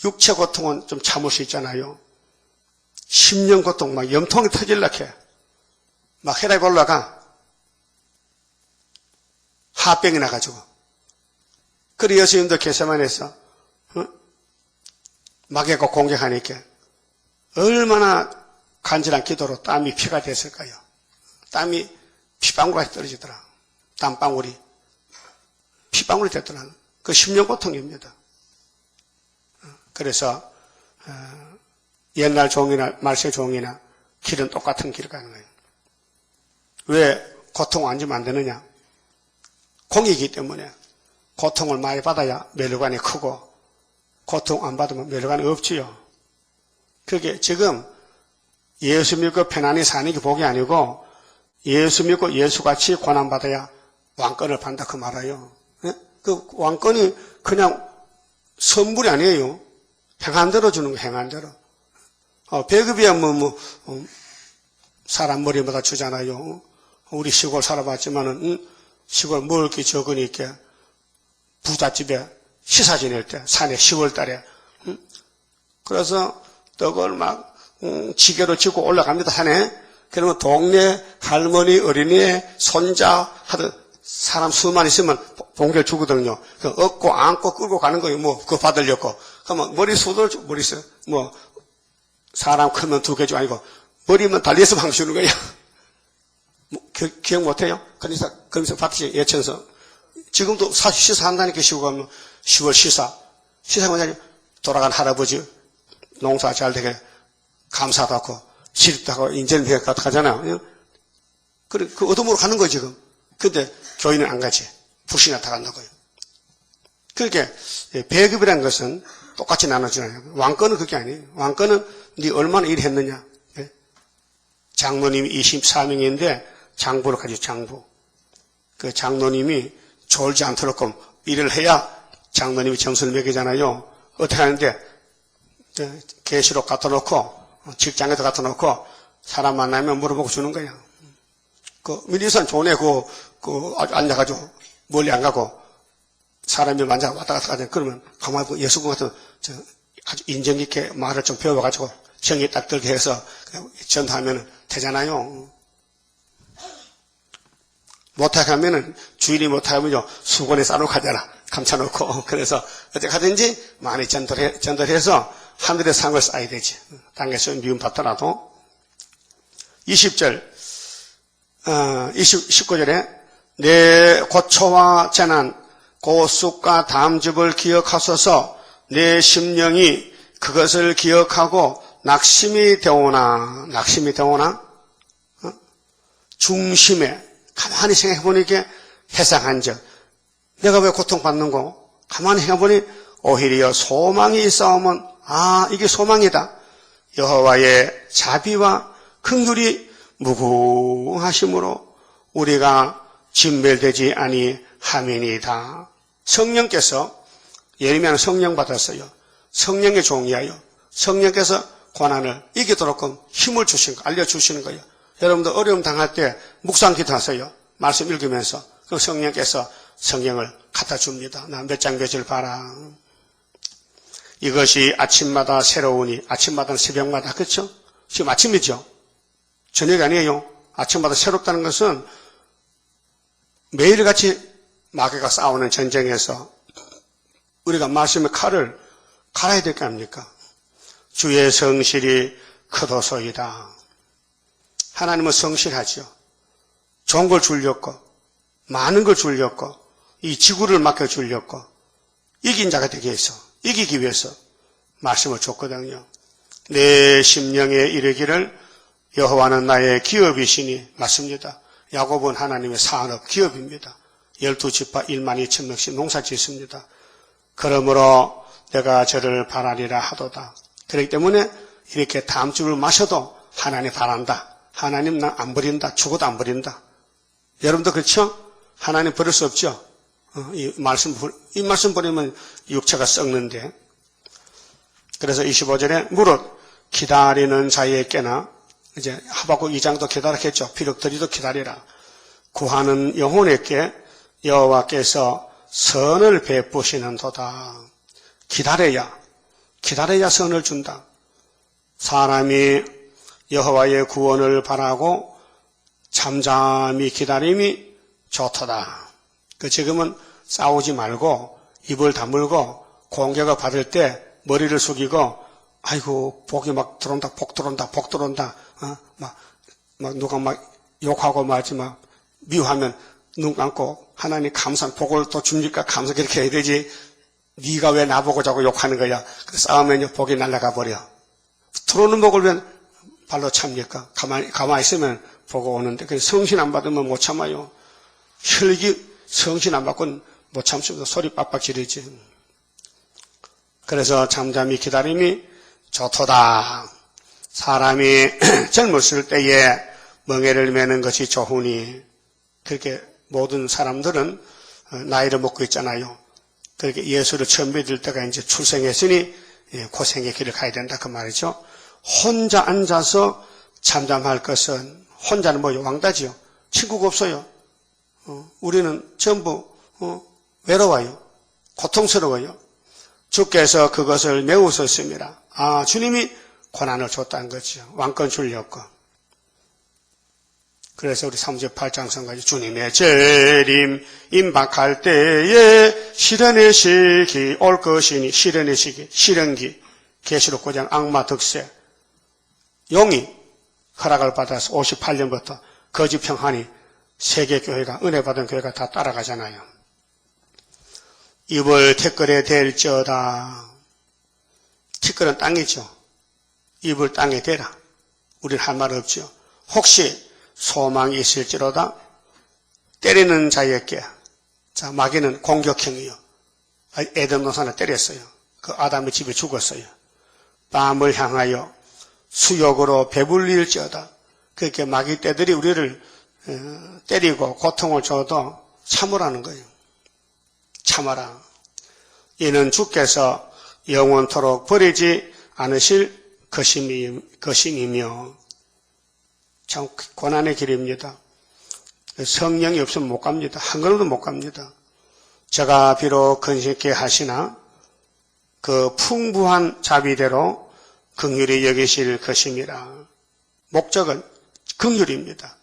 육체 고통은 좀 참을 수 있잖아요. 10년 고통, 막 염통이 터질라 해. 막 혈압이 올라가. 하병이 나가지고. 그래 예수님도 겟세마네에서 마귀가 공격하니까 얼마나 간절한 기도로 땀이 피가 됐을까요? 땀이 피방울같이 떨어지더라. 땀방울이. 피방울이 됐더라. 그 10년 고통입니다. 그래서 옛날 종이나 말세 종이나 길은 똑같은 길을 가는 거예요. 왜 고통 안 주면 안 되느냐? 공이기 때문에 고통을 많이 받아야 멸관이 크고 고통 안 받으면 멸관이 없지요. 그게 지금 예수 믿고 편안히 사는 게 복이 아니고 예수 믿고 예수같이 고난받아야 왕권을 받는다 그 말이에요. 그 왕권이 그냥 선물이 아니에요. 행한 대로 주는 거 행한 대로. 배급이야 사람 머리마다 주잖아요. 우리 시골 살아봤지만은 시골 먹을 게 적으니까 부잣집에 시사 지낼 때 산에 10월 달에 그래서 떡을 막 지게로 짚고 올라갑니다 산에. 그러면 동네 할머니 어린이 손자 하든 사람 수만 있으면 봉개를 주거든요. 얻고 안고 끌고 가는 거예요. 뭐 그거 받으려고. 그러면 머리숱을 머리숱 뭐 사람 크면 2개 주 아니고 머리만 달려서 막 주는 거예요. 기억 못해요? 그러면서 박씨 예천서 지금도 시사한다니까 시골 가면 10월 시사하면 돌아간 할아버지 농사 잘 되게 감사도 하고 시립도 하고 인전비에 가잖아요. 그 어둠으로 가는 거예요 지금. 근데 교인은 안 가지. 불신이 다 간다고요. 그렇게 배급이라는 것은 똑같이 나눠주는 왕권은 그게 아니에요. 왕권은 네 얼마나 일했느냐. 장로님이 24명인데 장부를 가지고 장부. 그 장로님이 졸지 않도록 일을 해야 장로님이 점수를 매기잖아요. 어떻게 하는데 계시록 갖다 놓고 직장에도 갖다 놓고 사람 만나면 물어보고 주는 거야. 그 미리선 좋네 앉아가지고 멀리 안 가고 사람이 만져 왔다 갔다 하잖아. 그러면 가만히 예수님 같은 아주 인정 있게 말을 좀 배워가지고 정이 딱 들게 해서 전도하면 되잖아요. 못하게 하면은 주인이 못하게 하면요 수건에 싸놓고 하잖아. 감춰놓고. 그래서 어떻게 하든지 많이 전도를 해서 하늘의 상을 쌓아야 되지. 땅에서 미움 받더라도. 20절 19절에 내 고초와 재난 고쑥과 담즙을 기억하소서. 내 심령이 그것을 기억하고 낙심이 되오나 중심에 가만히 생각해보니까 회상한 적 내가 왜 고통받는고 가만히 생각해보니 오히려 소망이 있어오면 이게 소망이다. 여호와의 자비와 긍휼이 무궁하심으로 우리가 진멸되지 아니함이니이다. 성령께서 예레미야는 성령 받았어요. 성령의 종이에요. 성령께서 고난을 이기도록 힘을 주신 거 알려주시는 거예요. 여러분들 어려움 당할 때 묵상 기도하세요. 말씀 읽으면서 그 성령께서 성령을 갖다 줍니다. 나 몇 장 몇 절 봐라. 이것이 아침마다 새로우니 아침마다 새벽마다 그렇죠? 지금 아침이죠. 저녁이 아니에요. 아침마다 새롭다는 것은 매일같이 마귀가 싸우는 전쟁에서 우리가 말씀의 칼을 갈아야 될 거 아닙니까? 주의 성실이 크도소이다. 하나님은 성실하죠. 좋은 걸 주려고 많은 걸 주려고 이 지구를 맡겨주려고 이긴 자가 되기 위해서 이기기 위해서 말씀을 줬거든요. 내 심령에 이르기를 여호와는 나의 기업이시니 맞습니다. 야곱은 하나님의 산업 기업입니다. 12지파 12,000명씩 농사 짓습니다. 그러므로 내가 저를 바라리라 하도다. 그렇기 때문에 이렇게 담즙을 마셔도 하나님 바란다. 하나님 나 안 버린다. 죽어도 안 버린다. 여러분도 그렇죠? 하나님 버릴 수 없죠? 이 말씀 버리면 육체가 썩는데. 그래서 25절에 무릇 기다리는 자에게나 이제 하박국 2장도 기다렸겠죠. 비록들이도 기다리라. 구하는 영혼에게 여호와께서 선을 베푸시는도다. 기다려야 선을 준다. 사람이 여호와의 구원을 바라고 잠잠히 기다림이 좋도다. 지금은 싸우지 말고 입을 다물고 공격을 받을 때 머리를 숙이고 아이고 복이 막 들어온다 복 들어온다 막 누가 막 욕하고 말지 막 미워하면 눈 감고 하나님 감사 복을 또 줍니까 감사 그렇게 해야 되지. 네가 왜 나보고 자꾸 욕하는 거야. 그 싸우면 복이 날아가 버려. 들어오는 복을 왜 발로 참니까. 가만히 있으면 보고 오는데 그 성신 안 받으면 못 참아요. 혈기 성신 안 받고는 못 참습니다. 소리 빡빡 지르지. 그래서 잠잠히 기다림이 좋도다. 사람이 젊었을 때에 멍에를 매는 것이 좋으니 그렇게 모든 사람들은 나이를 먹고 있잖아요. 그렇게 예수를 처음 믿을 때가 이제 출생했으니 고생의 길을 가야 된다 그 말이죠. 혼자 앉아서 잠잠할 것은 혼자는 뭐요? 왕따지요. 친구가 없어요. 우리는 전부 외로워요. 고통스러워요. 주께서 그것을 매우 썼습니다. 주님이 고난을 줬다는 거죠. 왕권 주려고. 그래서 우리 사무엘 8장 성가지 주님의 재림 임박할 때에 시련의 시기 올 것이니 시련의 시기 시련기 계시록 9장 악마 득세 용이 허락을 받아서 58년부터 거짓 평안이 세계교회가 은혜 받은 교회가 다 따라가잖아요. 입을 태끌에 댈지어다. 티끌은 땅이죠. 입을 땅에 대라. 우리는 할 말 없죠. 혹시 소망이 있을지로다 때리는 자에게 자 마귀는 공격형이요. 에덴 동산을 때렸어요. 그 아담의 집에 죽었어요. 밤을 향하여 수욕으로 배불릴지어다. 그렇게 마귀 떼들이 우리를 때리고 고통을 줘도 참으라는 거예요. 참아라. 이는 주께서 영원토록 버리지 않으실 것임이며 참 고난의 길입니다. 성령이 없으면 못 갑니다. 한 걸음도 못 갑니다. 저가 비록 근심케 하시나 그 풍부한 자비대로 긍휼히 여기실 것임이라. 목적은 긍휼입니다.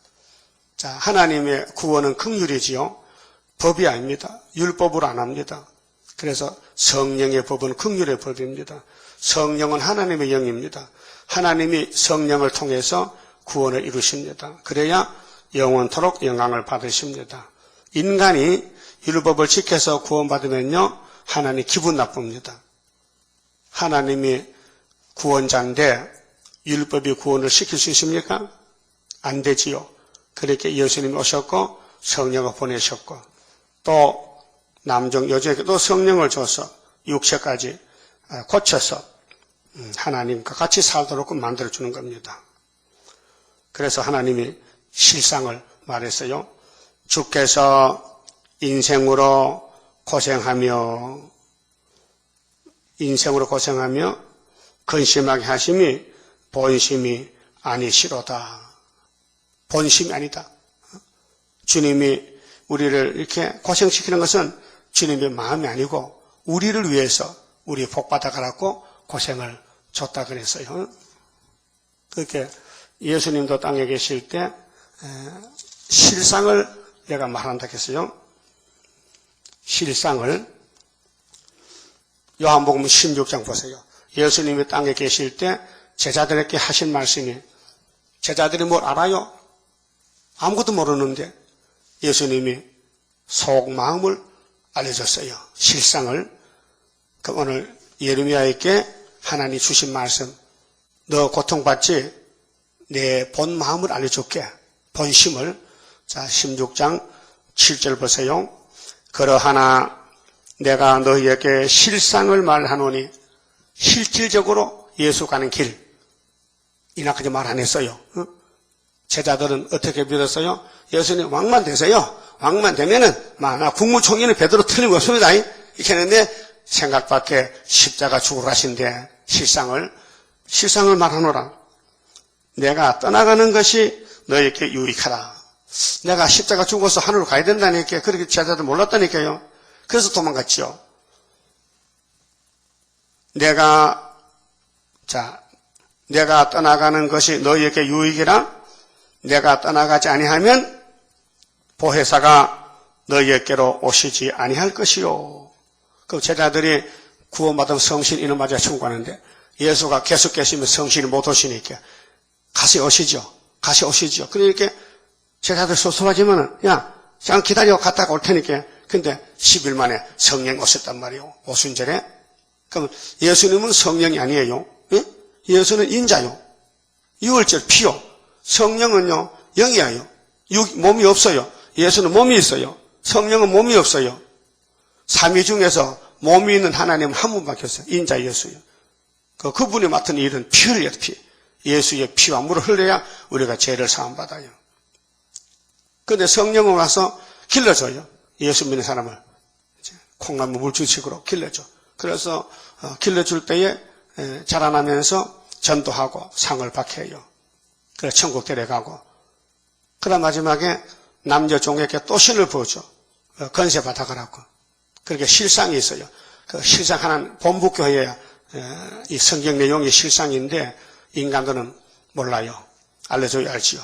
자, 하나님의 구원은 긍휼이지요. 법이 아닙니다. 율법으로 안 합니다. 그래서 성령의 법은 긍휼의 법입니다. 성령은 하나님의 영입니다. 하나님이 성령을 통해서 구원을 이루십니다. 그래야 영원토록 영광을 받으십니다. 인간이 율법을 지켜서 구원받으면요, 하나님 기분 나쁩니다. 하나님이 구원자인데 율법이 구원을 시킬 수 있습니까? 안 되지요. 그렇게 예수님이 오셨고 성령을 보내셨고 또 남종 여종에게 또 성령을 줘서 육체까지 고쳐서 하나님과 같이 살도록 만들어주는 겁니다. 그래서 하나님이 실상을 말했어요. 주께서 인생으로 고생하며 근심하게 하심이 본심이 아니시로다. 본심이 아니다. 주님이 우리를 이렇게 고생시키는 것은 주님의 마음이 아니고 우리를 위해서 우리 복 받아가라고 고생을 줬다 그랬어요. 그렇게 예수님도 땅에 계실 때 실상을 내가 말한다 했어요. 실상을 요한복음 16장 보세요. 예수님이 땅에 계실 때 제자들에게 하신 말씀이 제자들이 뭘 알아요? 아무것도 모르는데 예수님이 속마음을 알려줬어요. 실상을. 그 오늘 예레미야에게 하나님 주신 말씀, 너 고통받지? 내 본 마음을 알려줄게. 본심을. 자, 16장 7절 보세요. 그러하나 내가 너희에게 실상을 말하노니 실질적으로 예수 가는 길. 이나까지 말 안 했어요. 제자들은 어떻게 믿었어요? 예수님 왕만 되세요. 왕만 되면은 나 국무총리는 베드로 틀림없습니다. 이렇게 했는데 생각밖에 십자가 죽으러 가신데 실상을 말하노라. 내가 떠나가는 것이 너에게 유익하다. 내가 십자가 죽어서 하늘로 가야 된다니까 그렇게 제자들 몰랐다니까요. 그래서 도망갔죠. 내가 떠나가는 것이 너희에게 유익이라. 내가 떠나가지 아니하면 보혜사가 너희에게로 오시지 아니할 것이요. 그 제자들이 구원받은 성신 이름 맞아 청구하는데 예수가 계속 계시면 성신이 못 오시니까 가시 오시죠. 그러니까 제자들 섭섭하지만은 잠깐 기다려 갔다가 올 테니까. 근데 10일 만에 성령 오셨단 말이에요. 오순절에. 그럼 예수님은 성령이 아니에요. 예? 예수는 인자요. 6월절 피요. 성령은요, 영이에요. 몸이 없어요. 예수는 몸이 있어요. 성령은 몸이 없어요. 삼위 중에서 몸이 있는 하나님은 한 분밖에 없어요. 인자 예수요. 그분이 맡은 일은 피 흘려야 피. 예수의 피와 물을 흘려야 우리가 죄를 사함받아요. 그런데 성령은 와서 길러줘요. 예수 믿는 사람을. 콩나무 물주식으로 길러줘. 그래서 길러줄 때에 자라나면서 전도하고 상을 받게 해요. 그래서 천국 데려가고. 그다음 마지막에 남녀 종에게 또 신을 부어줘. 건세 받아가라고. 그렇게 실상이 있어요. 그 실상 하나는 본부교회야 이 성경 내용이 실상인데 인간들은 몰라요. 알려줘야 알지요.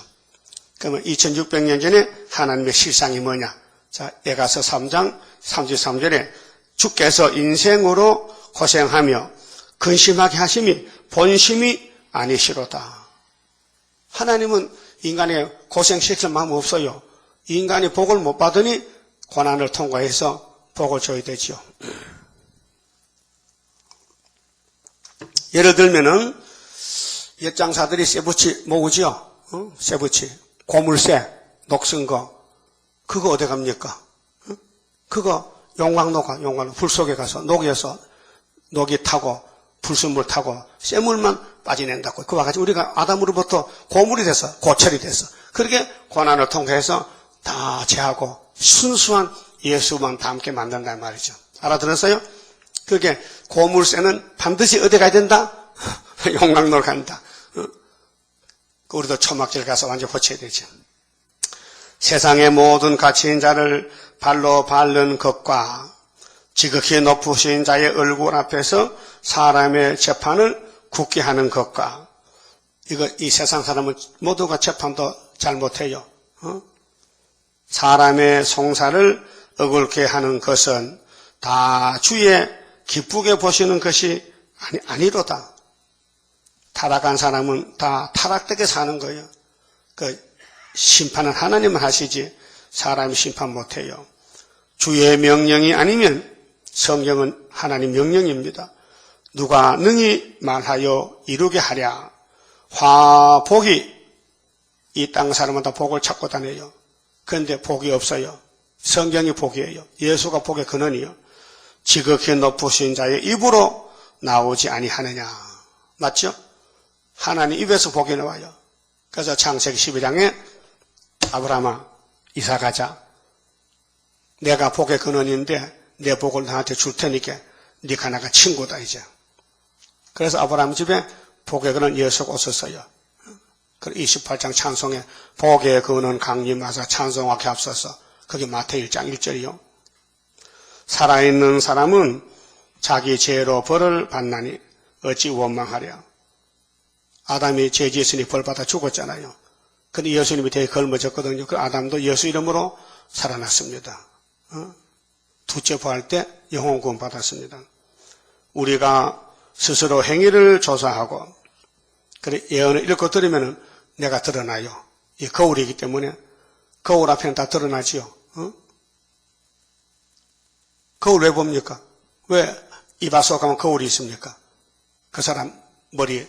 그러면 2600년 전에 하나님의 실상이 뭐냐? 자, 에가서 3장 33절에 주께서 인생으로 고생하며 근심하게 하심이 본심이 아니시로다. 하나님은 인간의 고생시킬 마음 없어요. 인간이 복을 못 받으니 고난을 통과해서 복을 줘야 되죠. 예를 들면은 엿장사들이 쇠붙이 모으죠. 쇠붙이, 고물쇠, 녹슨 거, 그거 어디 갑니까? 그거 용광로가 불 속에 가서 녹여서 녹이 타고 불순물 타고 쇠물만 빠져낸다고. 그와 같이 우리가 아담으로부터 고물이 돼서 고철이 돼서 그렇게 고난을 통해서 다 제하고 순수한 예수만 닮게 만든단 말이죠. 알아들었어요? 그게 고물쇠는 반드시 어디 가야 된다? 용광로를 간다. 우리도 초막절 가서 완전 고쳐야 되죠. 세상의 모든 가치인 자를 발로 밟는 것과 지극히 높으신 자의 얼굴 앞에서 사람의 재판을 굳게 하는 것과 이 세상 사람은 모두가 재판도 잘 못해요. 사람의 송사를 어글게 하는 것은 다 주의 기쁘게 보시는 것이 아니로다. 타락한 사람은 다 타락되게 사는 거예요. 심판은 하나님은 하시지 사람이 심판 못해요. 주의 명령이 아니면 성경은 하나님 명령입니다. 누가 능히 말하여 이루게 하랴. 화복이 이 땅 사람은 다 복을 찾고 다녀요. 그런데 복이 없어요. 성경이 복이에요. 예수가 복의 근원이요. 지극히 높으신 자의 입으로 나오지 아니하느냐. 맞죠? 하나님 입에서 복이 나와요. 그래서 창세기 11장에 아브라함아 이사 가자. 내가 복의 근원인데 내 복을 나한테 줄 테니까 네가 나가 친구다 이제. 그래서 아브라함 집에 복의 근원 예수가 오셨어요. 28장 찬송에 복의 근원 강림하사 찬송하게 앞서서 그게 마태복음 1장 1절이요. 살아있는 사람은 자기 죄로 벌을 받나니 어찌 원망하랴. 아담이 죄 지었으니 벌 받아 죽었잖아요. 근데 예수님이 되게 걸머졌거든요. 그 아담도 예수 이름으로 살아났습니다. 두째 부활 때 영혼 구원 받았습니다. 우리가 스스로 행위를 조사하고 그래 예언을 읽고 들으면 내가 드러나요. 이 거울이기 때문에 거울 앞에는 다 드러나지요. 거울 왜 봅니까? 왜 입 앞서 가면 거울이 있습니까? 그 사람 머리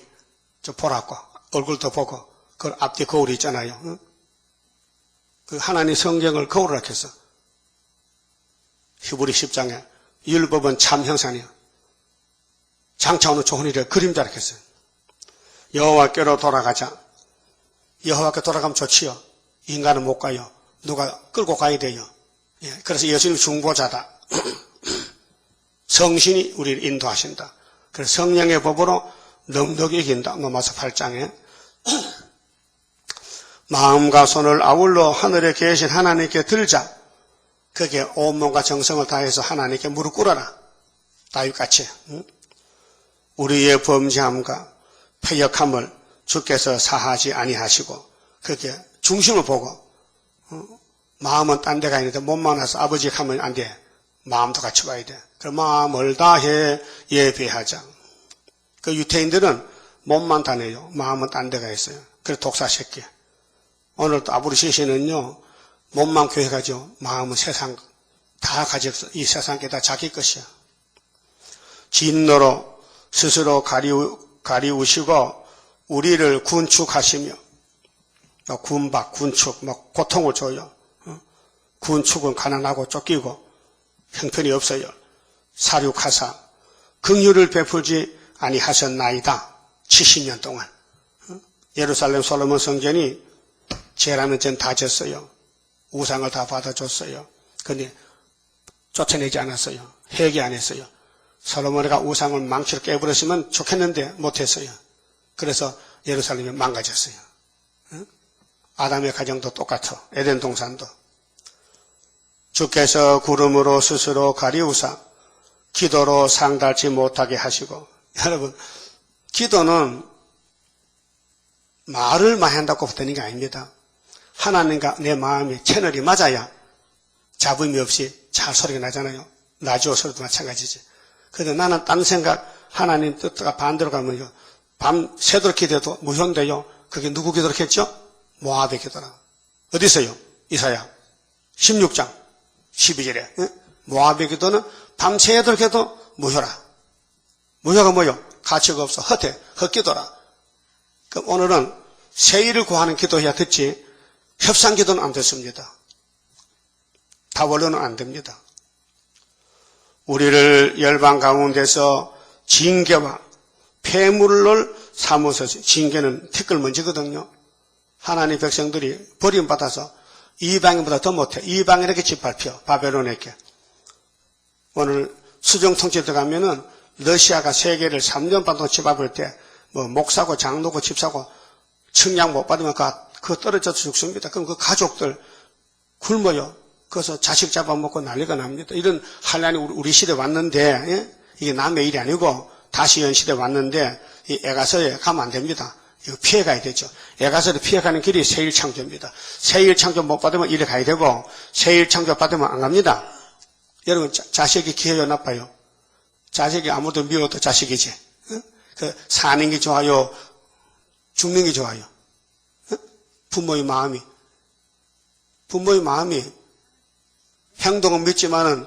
좀 보라고 얼굴도 보고 그 앞뒤 거울이 있잖아요. 그 하나님 성경을 거울을 했어. 히브리 10장에 율법은 참 형상이요. 장차 오는 좋은 일을 그림자라 했어요. 여호와께로 돌아가자. 여호와께 돌아가면 좋지요. 인간은 못 가요. 누가 끌고 가야 돼요. 예, 그래서 예수님 중보자다. 성신이 우리를 인도하신다. 그래서 성령의 법으로 넉넉히 이긴다. 로마서 8장에 마음과 손을 아울러 하늘에 계신 하나님께 들자. 그게 온몸과 정성을 다해서 하나님께 무릎 꿇어라. 다윗같이. 우리의 범죄함과 패역함을 주께서 사하지 아니하시고 그게 중심을 보고 마음은 딴 데 가 있는데 몸만 와서 아버지 하면 안 돼. 마음도 같이 봐야 돼. 그럼 마음을 다해 예배하자. 그 유태인들은 몸만 다녀요. 마음은 딴 데 가 있어요. 그래서 독사새끼. 오늘도 아브르시시는요. 몸만 교회 가죠. 마음은 세상 다 가졌어. 이 세상 게 다 자기 것이야. 진노로 스스로 가리우시고 우리를 군축하시며 군박, 군축, 고통을 줘요. 군축은 가난하고 쫓기고 형편이 없어요. 사륙하사 긍휼을 베풀지 아니하셨나이다. 70년 동안. 예루살렘 솔로몬 성전이 죄라는 죄는 다 졌어요. 우상을 다 받아줬어요. 그런데 쫓아내지 않았어요. 회개 안 했어요. 솔로몬이가 우상을 망치로 깨버렸으면 좋겠는데 못했어요. 그래서 예루살렘이 망가졌어요. 아담의 가정도 똑같아. 에덴 동산도. 주께서 구름으로 스스로 가리우사 기도로 상달치 못하게 하시고. 여러분, 기도는 말을 많이 한다고 되는 게 아닙니다. 하나님과 내 마음의 채널이 맞아야 잡음이 없이 잘 소리가 나잖아요. 라디오 소리도 마찬가지지. 그런데 나는 딴 생각, 하나님 뜻과 반대로 가면요. 밤 새도록 기도해도 무효인데요. 그게 누구 기도로 했죠? 모압의 기도라. 어디 있어요? 이사야 16장 12절에. 모압의 기도는 밤새도록 해도 무효라. 무효가 뭐요? 가치가 없어. 헛해. 헛기도라. 그럼 오늘은 세일을 구하는 기도해야 듣지 협상 기도는 안 됐습니다. 다원로는 안 됩니다. 우리를 열방 가운데서 징계와 폐물을 삼으셔서 징계는 티끌 먼지거든요. 하나님 백성들이 버림받아서 이방인보다 더 못해. 이방인에게 짓밟혀. 바벨론에게. 오늘 수정통치에 들어가면은 러시아가 세계를 3년 반 동안 짓밟을 때 뭐 목사고 장로고 집사고 측량 못 받으면 그거 떨어져서 죽습니다. 그럼 그 가족들 굶어요. 그래서 자식 잡아먹고 난리가 납니다. 이런 환란이 우리 시대에 왔는데, 예? 이게 남의 일이 아니고 다시 현 시대에 왔는데 이 에가서에 가면 안 됩니다. 이거 피해가야 되죠. 에가서를 피해가는 길이 세일창조입니다. 세일창조 못 받으면 이래 가야 되고 세일창조 받으면 안 갑니다. 여러분 자식이 기회가 나빠요. 자식이 아무도 미워도 자식이지. 어? 그 사는 게 좋아요? 죽는 게 좋아요? 어? 부모의 마음이 행동은 믿지만은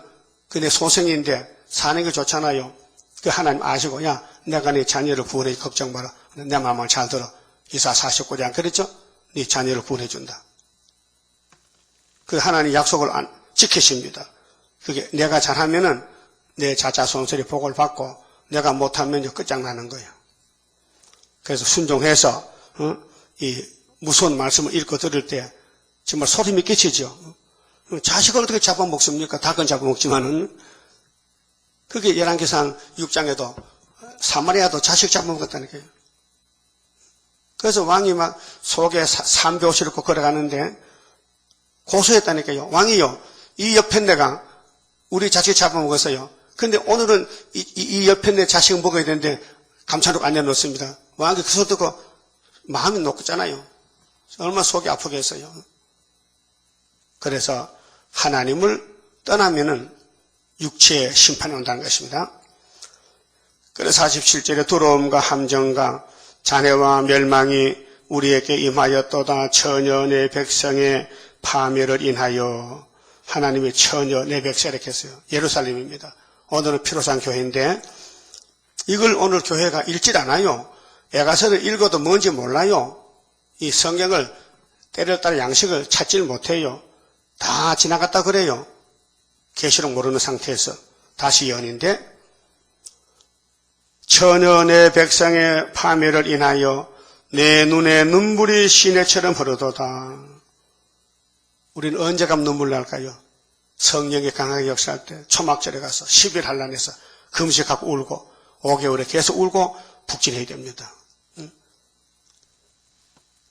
그네 소생인데 사는 게 좋잖아요. 그 하나님 아시고 야 내가 네 자녀를 구원해 걱정 마라. 내 마음을 잘 들어. 이사 49장 그랬죠? 네 자녀를 구원해 준다. 그 하나님 약속을 지키십니다. 그게 내가 잘하면은 내 자자손손이 복을 받고 내가 못하면 끝장나는 거예요. 그래서 순종해서 이 무서운 말씀을 읽고 들을 때 정말 소름이 끼치죠. 자식을 어떻게 잡아먹습니까? 닭은 잡아먹지만은 그게 열왕기상 6장에도 사마리아도 자식 잡아먹었다니까요. 그래서 왕이 막 속에 삼배 옷을 입고 걸어가는데 고소했다니까요. 왕이요. 이 옆에 내가 우리 자식 잡아먹었어요. 근데 오늘은 이 옆에 내 자식 먹어야 되는데 감찰로 안 내놓습니다. 왕이 그 소리 듣고 마음이 녹잖아요. 얼마나 속이 아프겠어요. 그래서 하나님을 떠나면은 육체의 심판이 온다는 것입니다. 그래서 47절에 두려움과 함정과 잔해와 멸망이 우리에게 임하였도다. 처녀 내 백성의 파멸을 인하여. 하나님의 처녀 내 백성 이렇게 했어요. 예루살렘입니다. 오늘은 피로산 교회인데 이걸 오늘 교회가 읽질 않아요. 에가서를 읽어도 뭔지 몰라요. 이 성경을 때를 따라 양식을 찾질 못해요. 다 지나갔다 그래요. 계시록 모르는 상태에서 다시 연인데 처녀 내 백성의 파멸을 인하여 내 눈에 눈물이 시내처럼 흐르도다. 우리는 언제 가면 눈물 날까요? 성령이 강하게 역사할 때 초막절에 가서 10일 한란에서 금식하고 울고 5개월에 계속 울고 북진해야 됩니다.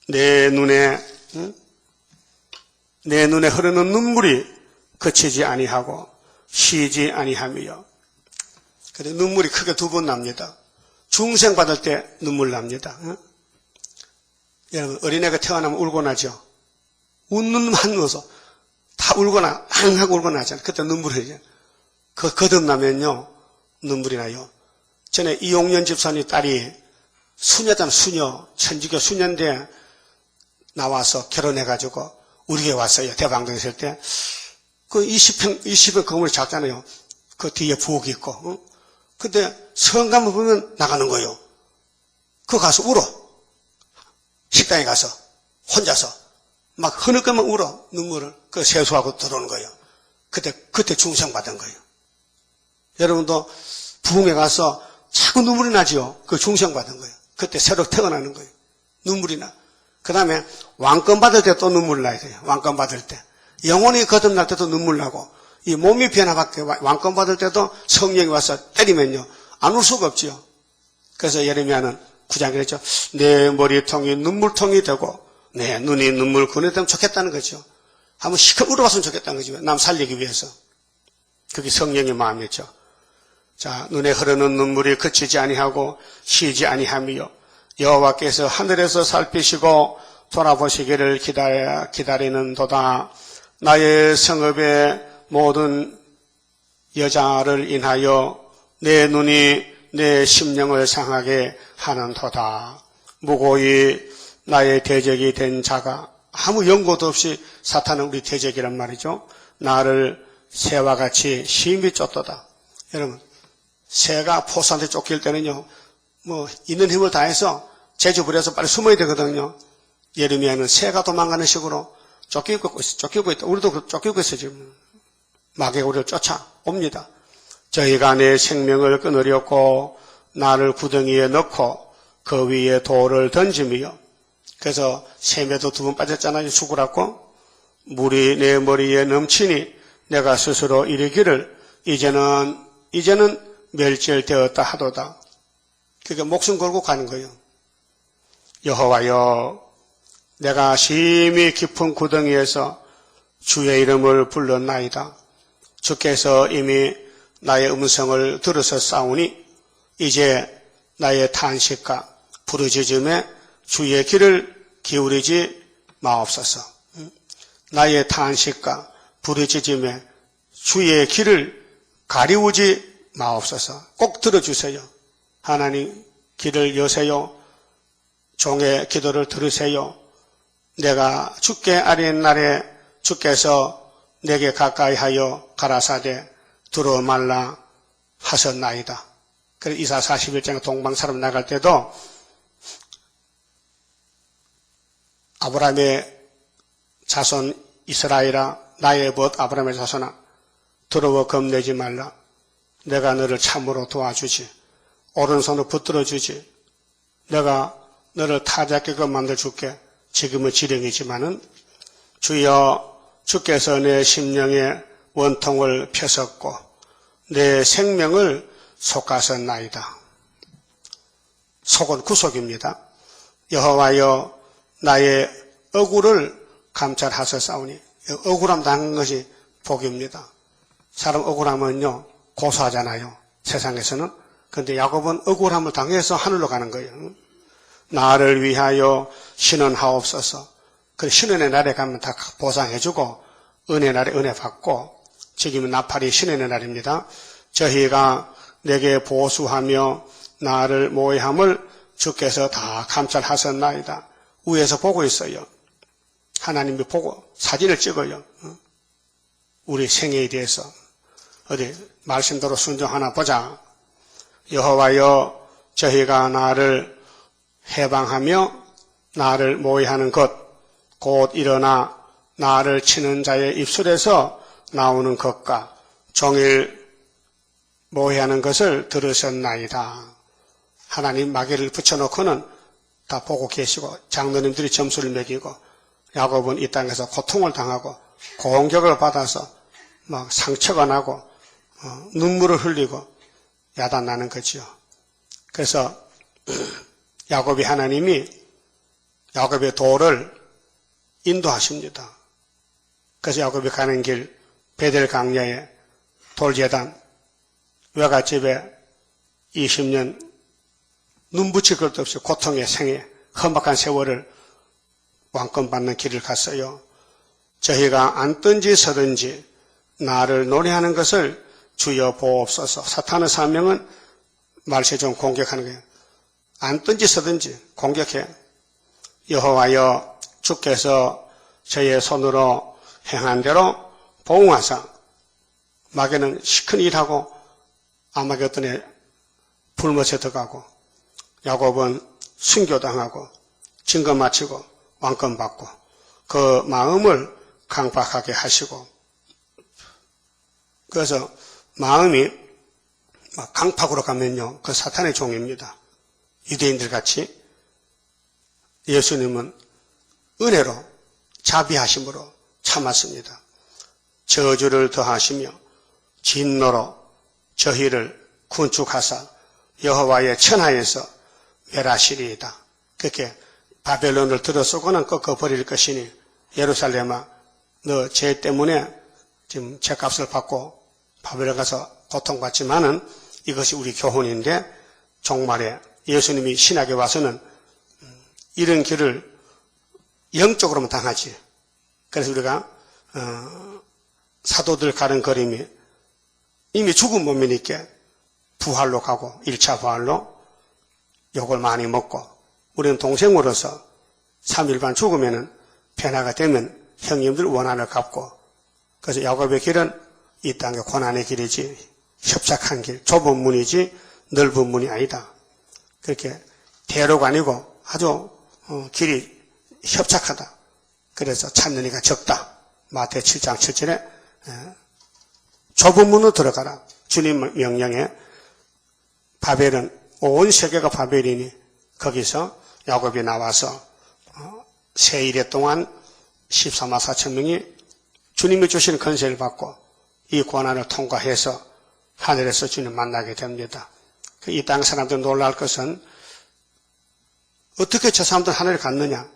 내 눈에 흐르는 눈물이 그치지 아니하고 쉬지 아니하며. 그래서 눈물이 크게 2번 납니다. 중생 받을 때 눈물 납니다. 여러분 어린애가 태어나면 울고 나죠. 웃는 놈만 누워서 다 울거나 앙하고 울고 나잖아요. 그때 눈물이 흘려요. 거듭나면요 눈물이 나요. 전에 이용년 집사님 딸이 수녀잖아요. 수녀 천주교 수녀인데 나와서 결혼해가지고 우리 교회 왔어요. 대방동에 있을 때. 그 20평 건물이 작잖아요. 그 뒤에 부엌이 있고. 근데 성감을 보면 나가는 거예요. 그거 가서 울어. 식당에 가서 혼자서 막 흐느끼면 울어. 눈물을 그 세수하고 들어오는 거예요. 그때 중생 받은 거예요. 여러분도 부흥에 가서 자꾸 눈물이 나지요. 그 중생 받은 거예요. 그때 새로 태어나는 거예요. 눈물이 나. 그 다음에 왕권 받을 때 또 눈물 나야 돼요. 왕권 받을 때. 영혼이 거듭날 때도 눈물 나고, 이 몸이 변화받게 왕권 받을 때도 성령이 와서 때리면요. 안 울 수가 없지요. 그래서 예레미야는 9장에 그랬죠. 내 머리통이 눈물통이 되고, 내 눈이 눈물꾼이 되면 좋겠다는 거죠. 한번 시커 울어봤으면 좋겠다는 거죠. 남 살리기 위해서. 그게 성령의 마음이었죠. 자, 눈에 흐르는 눈물이 그치지 아니하고 쉬지 아니하며 여호와께서 하늘에서 살피시고 돌아보시기를 기다리는 도다. 나의 성읍의 모든 여자를 인하여 내 눈이 내 심령을 상하게 하는 도다. 무고히 나의 대적이 된 자가 아무 연고도 없이 사탄은 우리 대적이란 말이죠. 나를 새와 같이 심히 쫓도다. 여러분 새가 포수한테 쫓길 때는요, 뭐 있는 힘을 다해서 제주 부려서 빨리 숨어야 되거든요. 예레미야는 새가 도망가는 식으로 쫓기고 있다. 우리도 쫓기고 있어요 지금. 마귀가 우리를 쫓아옵니다. 저희가 내 생명을 끊으려고 나를 구덩이에 넣고 그 위에 돌을 던지며. 그래서 샘에도 2번 빠졌잖아요. 죽으라고. 물이 내 머리에 넘치니 내가 스스로 이르기를 이제는 멸절되었다 하도다. 그러니까 목숨 걸고 가는 거예요. 여호와여, 내가 심히 깊은 구덩이에서 주의 이름을 불렀나이다. 주께서 이미 나의 음성을 들으셨사오니 이제 나의 탄식과 부르짖음에 주의 귀를 기울이지 마옵소서. 나의 탄식과 부르짖음에 주의 귀를 가리우지 마옵소서. 꼭 들어주세요. 하나님 귀를 여세요. 종의 기도를 들으세요. 내가 죽게 아린 날에 주께서 내게 가까이 하여 가라사대 들어 말라 하셨나이다. 그래서 이사 41장에 동방사람 나갈 때도 아브라함의 자손 이스라엘아, 나의 벗 아브라함의 자손아, 두려워 겁내지 말라. 내가 너를 참으로 도와주지. 오른손으로 붙들어주지. 내가 너를 타작하게 만들어줄게. 지금은 지령이지만은 주여, 주께서 내 심령의 원통을 펴섰고 내 생명을 속하셨나이다. 속은 구속입니다. 여호와여, 나의 억울을 감찰하셨사오니, 억울함 당한 것이 복입니다. 사람 억울하면요 고소하잖아요, 세상에서는. 그런데 야곱은 억울함을 당해서 하늘로 가는 거예요. 나를 위하여 신원하옵소서. 그 신원의 날에 가면 다 보상해주고 은혜 날에 은혜 받고, 지금은 나팔이 신원의 날입니다. 저희가 내게 보수하며 나를 모해함을 주께서 다 감찰하셨나이다. 위에서 보고 있어요. 하나님이 보고 사진을 찍어요. 우리 생애에 대해서. 어디 말씀대로 순종하나 보자. 여호와여, 저희가 나를 해방하며 나를 모해하는 것, 곧 일어나 나를 치는 자의 입술에서 나오는 것과 종일 모해하는 것을 들으셨나이다. 하나님 마귀를 붙여놓고는 다 보고 계시고, 장로님들이 점수를 매기고, 야곱은 이 땅에서 고통을 당하고 공격을 받아서 막 상처가 나고 눈물을 흘리고 야단나는 거지요. 그래서 야곱이 하나님이 야곱의 도를 인도하십니다. 그래서 야곱이 가는 길 베델 강야에 돌제단 외갓집에 20년 눈 붙일 것도 없이 고통의 생애, 험악한 세월을 왕권받는 길을 갔어요. 저희가 앉든지 서든지 나를 노래하는 것을 주여 보옵소서. 사탄의 사명은 말세종 공격하는 거예요. 앉든지 서든지 공격해. 여호와여, 주께서 저의 손으로 행한 대로 보응하사. 마귀는 시큰 일하고 아마겟돈에 불못에 들어가고, 야곱은 순교당하고 증거 마치고 왕권 받고, 그 마음을 강박하게 하시고, 그래서 마음이 막 강팍으로 가면요, 그 사탄의 종입니다. 유대인들 같이. 예수님은 은혜로 자비하심으로 참았습니다. 저주를 더하시며 진노로 저희를 군축하사 여호와의 천하에서 멸하시리이다. 그렇게 바벨론을 들어서고는 꺾어버릴 것이니 예루살렘아, 너 죄 때문에 지금 죄값을 받고 바벨론 가서 고통받지만은 이것이 우리 교훈인데, 종말에 예수님이 신약에 와서는 이런 길을 영적으로만 당하지. 그래서 우리가 사도들 가는 걸음이 이미 죽은 몸이니까 부활로 가고 1차 부활로 욕을 많이 먹고, 우리는 동생으로서 3일반 죽으면은 변화가 되면 형님들 원한을 갚고, 그래서 야곱의 길은 이 땅의 고난의 길이지 협착한 길, 좁은 문이지 넓은 문이 아니다. 그렇게 대로가 아니고 아주 길이 협착하다. 그래서 찾는 이가 적다. 마태 7장 7절에 좁은 문으로 들어가라. 주님 명령에 바벨은 온 세계가 바벨이니 거기서 야곱이 나와서 세 일해 동안 14만 4천 명이 주님이 주시는 권세를 받고 이 고난을 통과해서 하늘에서 주님 만나게 됩니다. 이 땅 사람들 놀랄 것은 어떻게 저 사람들 하늘에 갔느냐?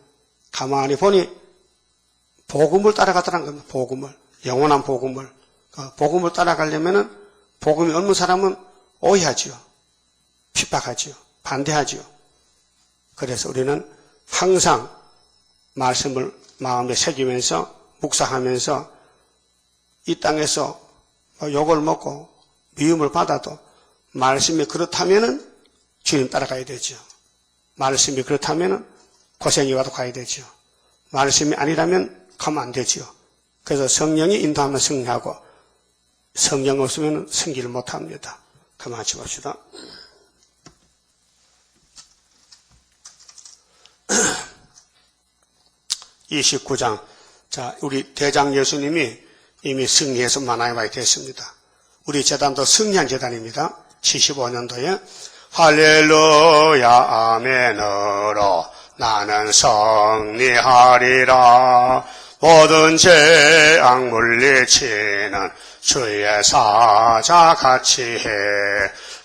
가만히 보니 복음을 따라가더라는 겁니다. 복음을. 영원한 복음을. 복음을 따라가려면은 복음이 없는 사람은 오해하지요. 핍박하지요. 반대하지요. 그래서 우리는 항상 말씀을 마음에 새기면서 묵상하면서 이 땅에서 욕을 먹고 미움을 받아도 말씀이 그렇다면은 주님 따라가야 되죠. 말씀이 그렇다면은 고생이 와도 가야 되죠. 말씀이 아니라면 가면 안 되죠. 그래서 성령이 인도하면 승리하고 성령 없으면 승리를 못합니다. 그만 하지 봅시다. (29장) 자, 우리 대장 예수님이 이미 승리해서 만화에 와 됐습니다. 우리 재단도 승리한 재단입니다. 75년도에 할렐루야 아멘으로 나는 승리하리라. 모든 죄악 물리치는 주의 사자같이 해.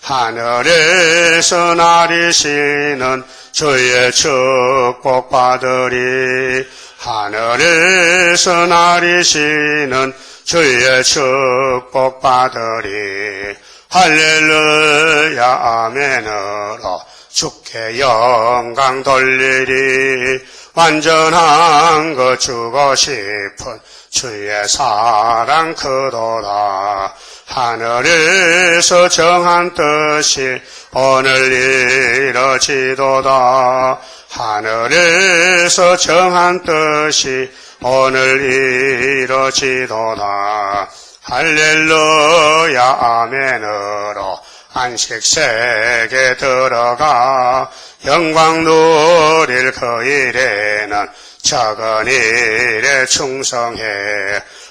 하늘에서 나리시는 주의 축복 받으리. 하늘에서 나리시는 주의 축복 받으리. 할렐루야 아멘으로 주께 영광 돌리리. 완전한 것 주고 싶은 주의 사랑 크도다. 하늘에서 정한 뜻이 오늘 이뤄지도다. 하늘에서 정한 뜻이 오늘 이뤄지도다. 할렐루야 아멘으로 안식세계 들어가 영광 누릴 그 일에는 작은 일에 충성해.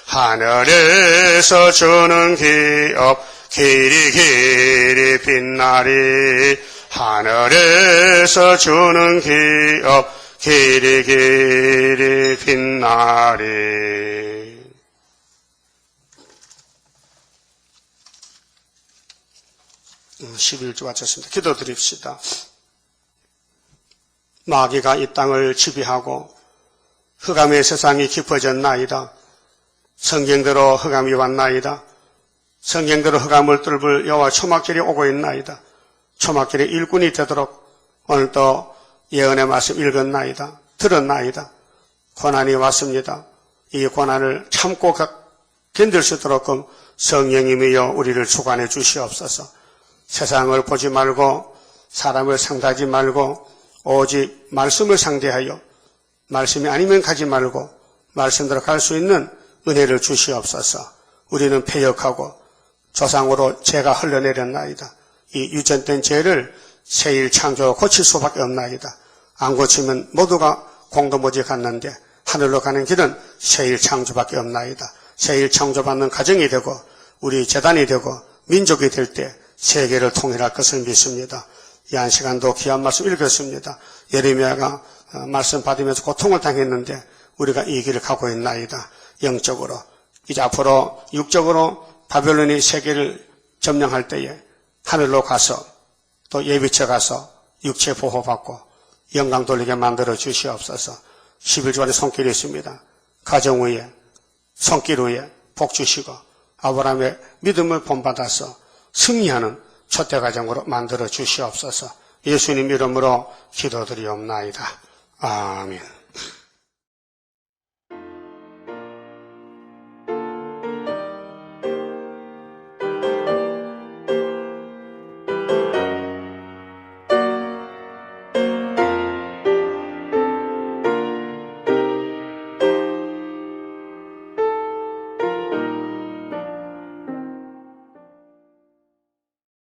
하늘에서 주는 기업 길이 길이 빛나리. 하늘에서 주는 기업 길이 길이 빛나리. 11주 마쳤습니다. 기도드립시다. 마귀가 이 땅을 지배하고 흑암의 세상이 깊어졌나이다. 성경대로 흑암이 왔나이다. 성경대로 흑암을 뚫을 여호와 초막절이 오고 있나이다. 초막절의 일꾼이 되도록 오늘도 예언의 말씀 읽었나이다. 들었나이다. 고난이 왔습니다. 이 고난을 참고 견딜 수 있도록 성령님이여 우리를 주관해 주시옵소서. 세상을 보지 말고 사람을 상대하지 말고 오직 말씀을 상대하여 말씀이 아니면 가지 말고 말씀대로 갈 수 있는 은혜를 주시옵소서. 우리는 패역하고 조상으로 죄가 흘러내렸나이다. 이 유전된 죄를 새일 창조로 고칠 수밖에 없나이다. 안 고치면 모두가 공도무지 갔는데 하늘로 가는 길은 새일 창조밖에 없나이다. 새일 창조받는 가정이 되고 우리 재단이 되고 민족이 될 때 세계를 통일할 것을 믿습니다. 이 한 시간도 귀한 말씀 읽었습니다. 예레미야가 말씀 받으면서 고통을 당했는데 우리가 이 길을 가고 있나이다. 영적으로 이제 앞으로 육적으로 바벨론이 세계를 점령할 때에 하늘로 가서 또 예비처 가서 육체 보호받고 영광 돌리게 만들어 주시옵소서. 11주간의 손길이 있습니다. 가정 위에 손길 위에 복 주시고 아브라함의 믿음을 본받아서 승리하는 초대가정으로 만들어 주시옵소서. 예수님 이름으로 기도드리옵나이다. 아멘.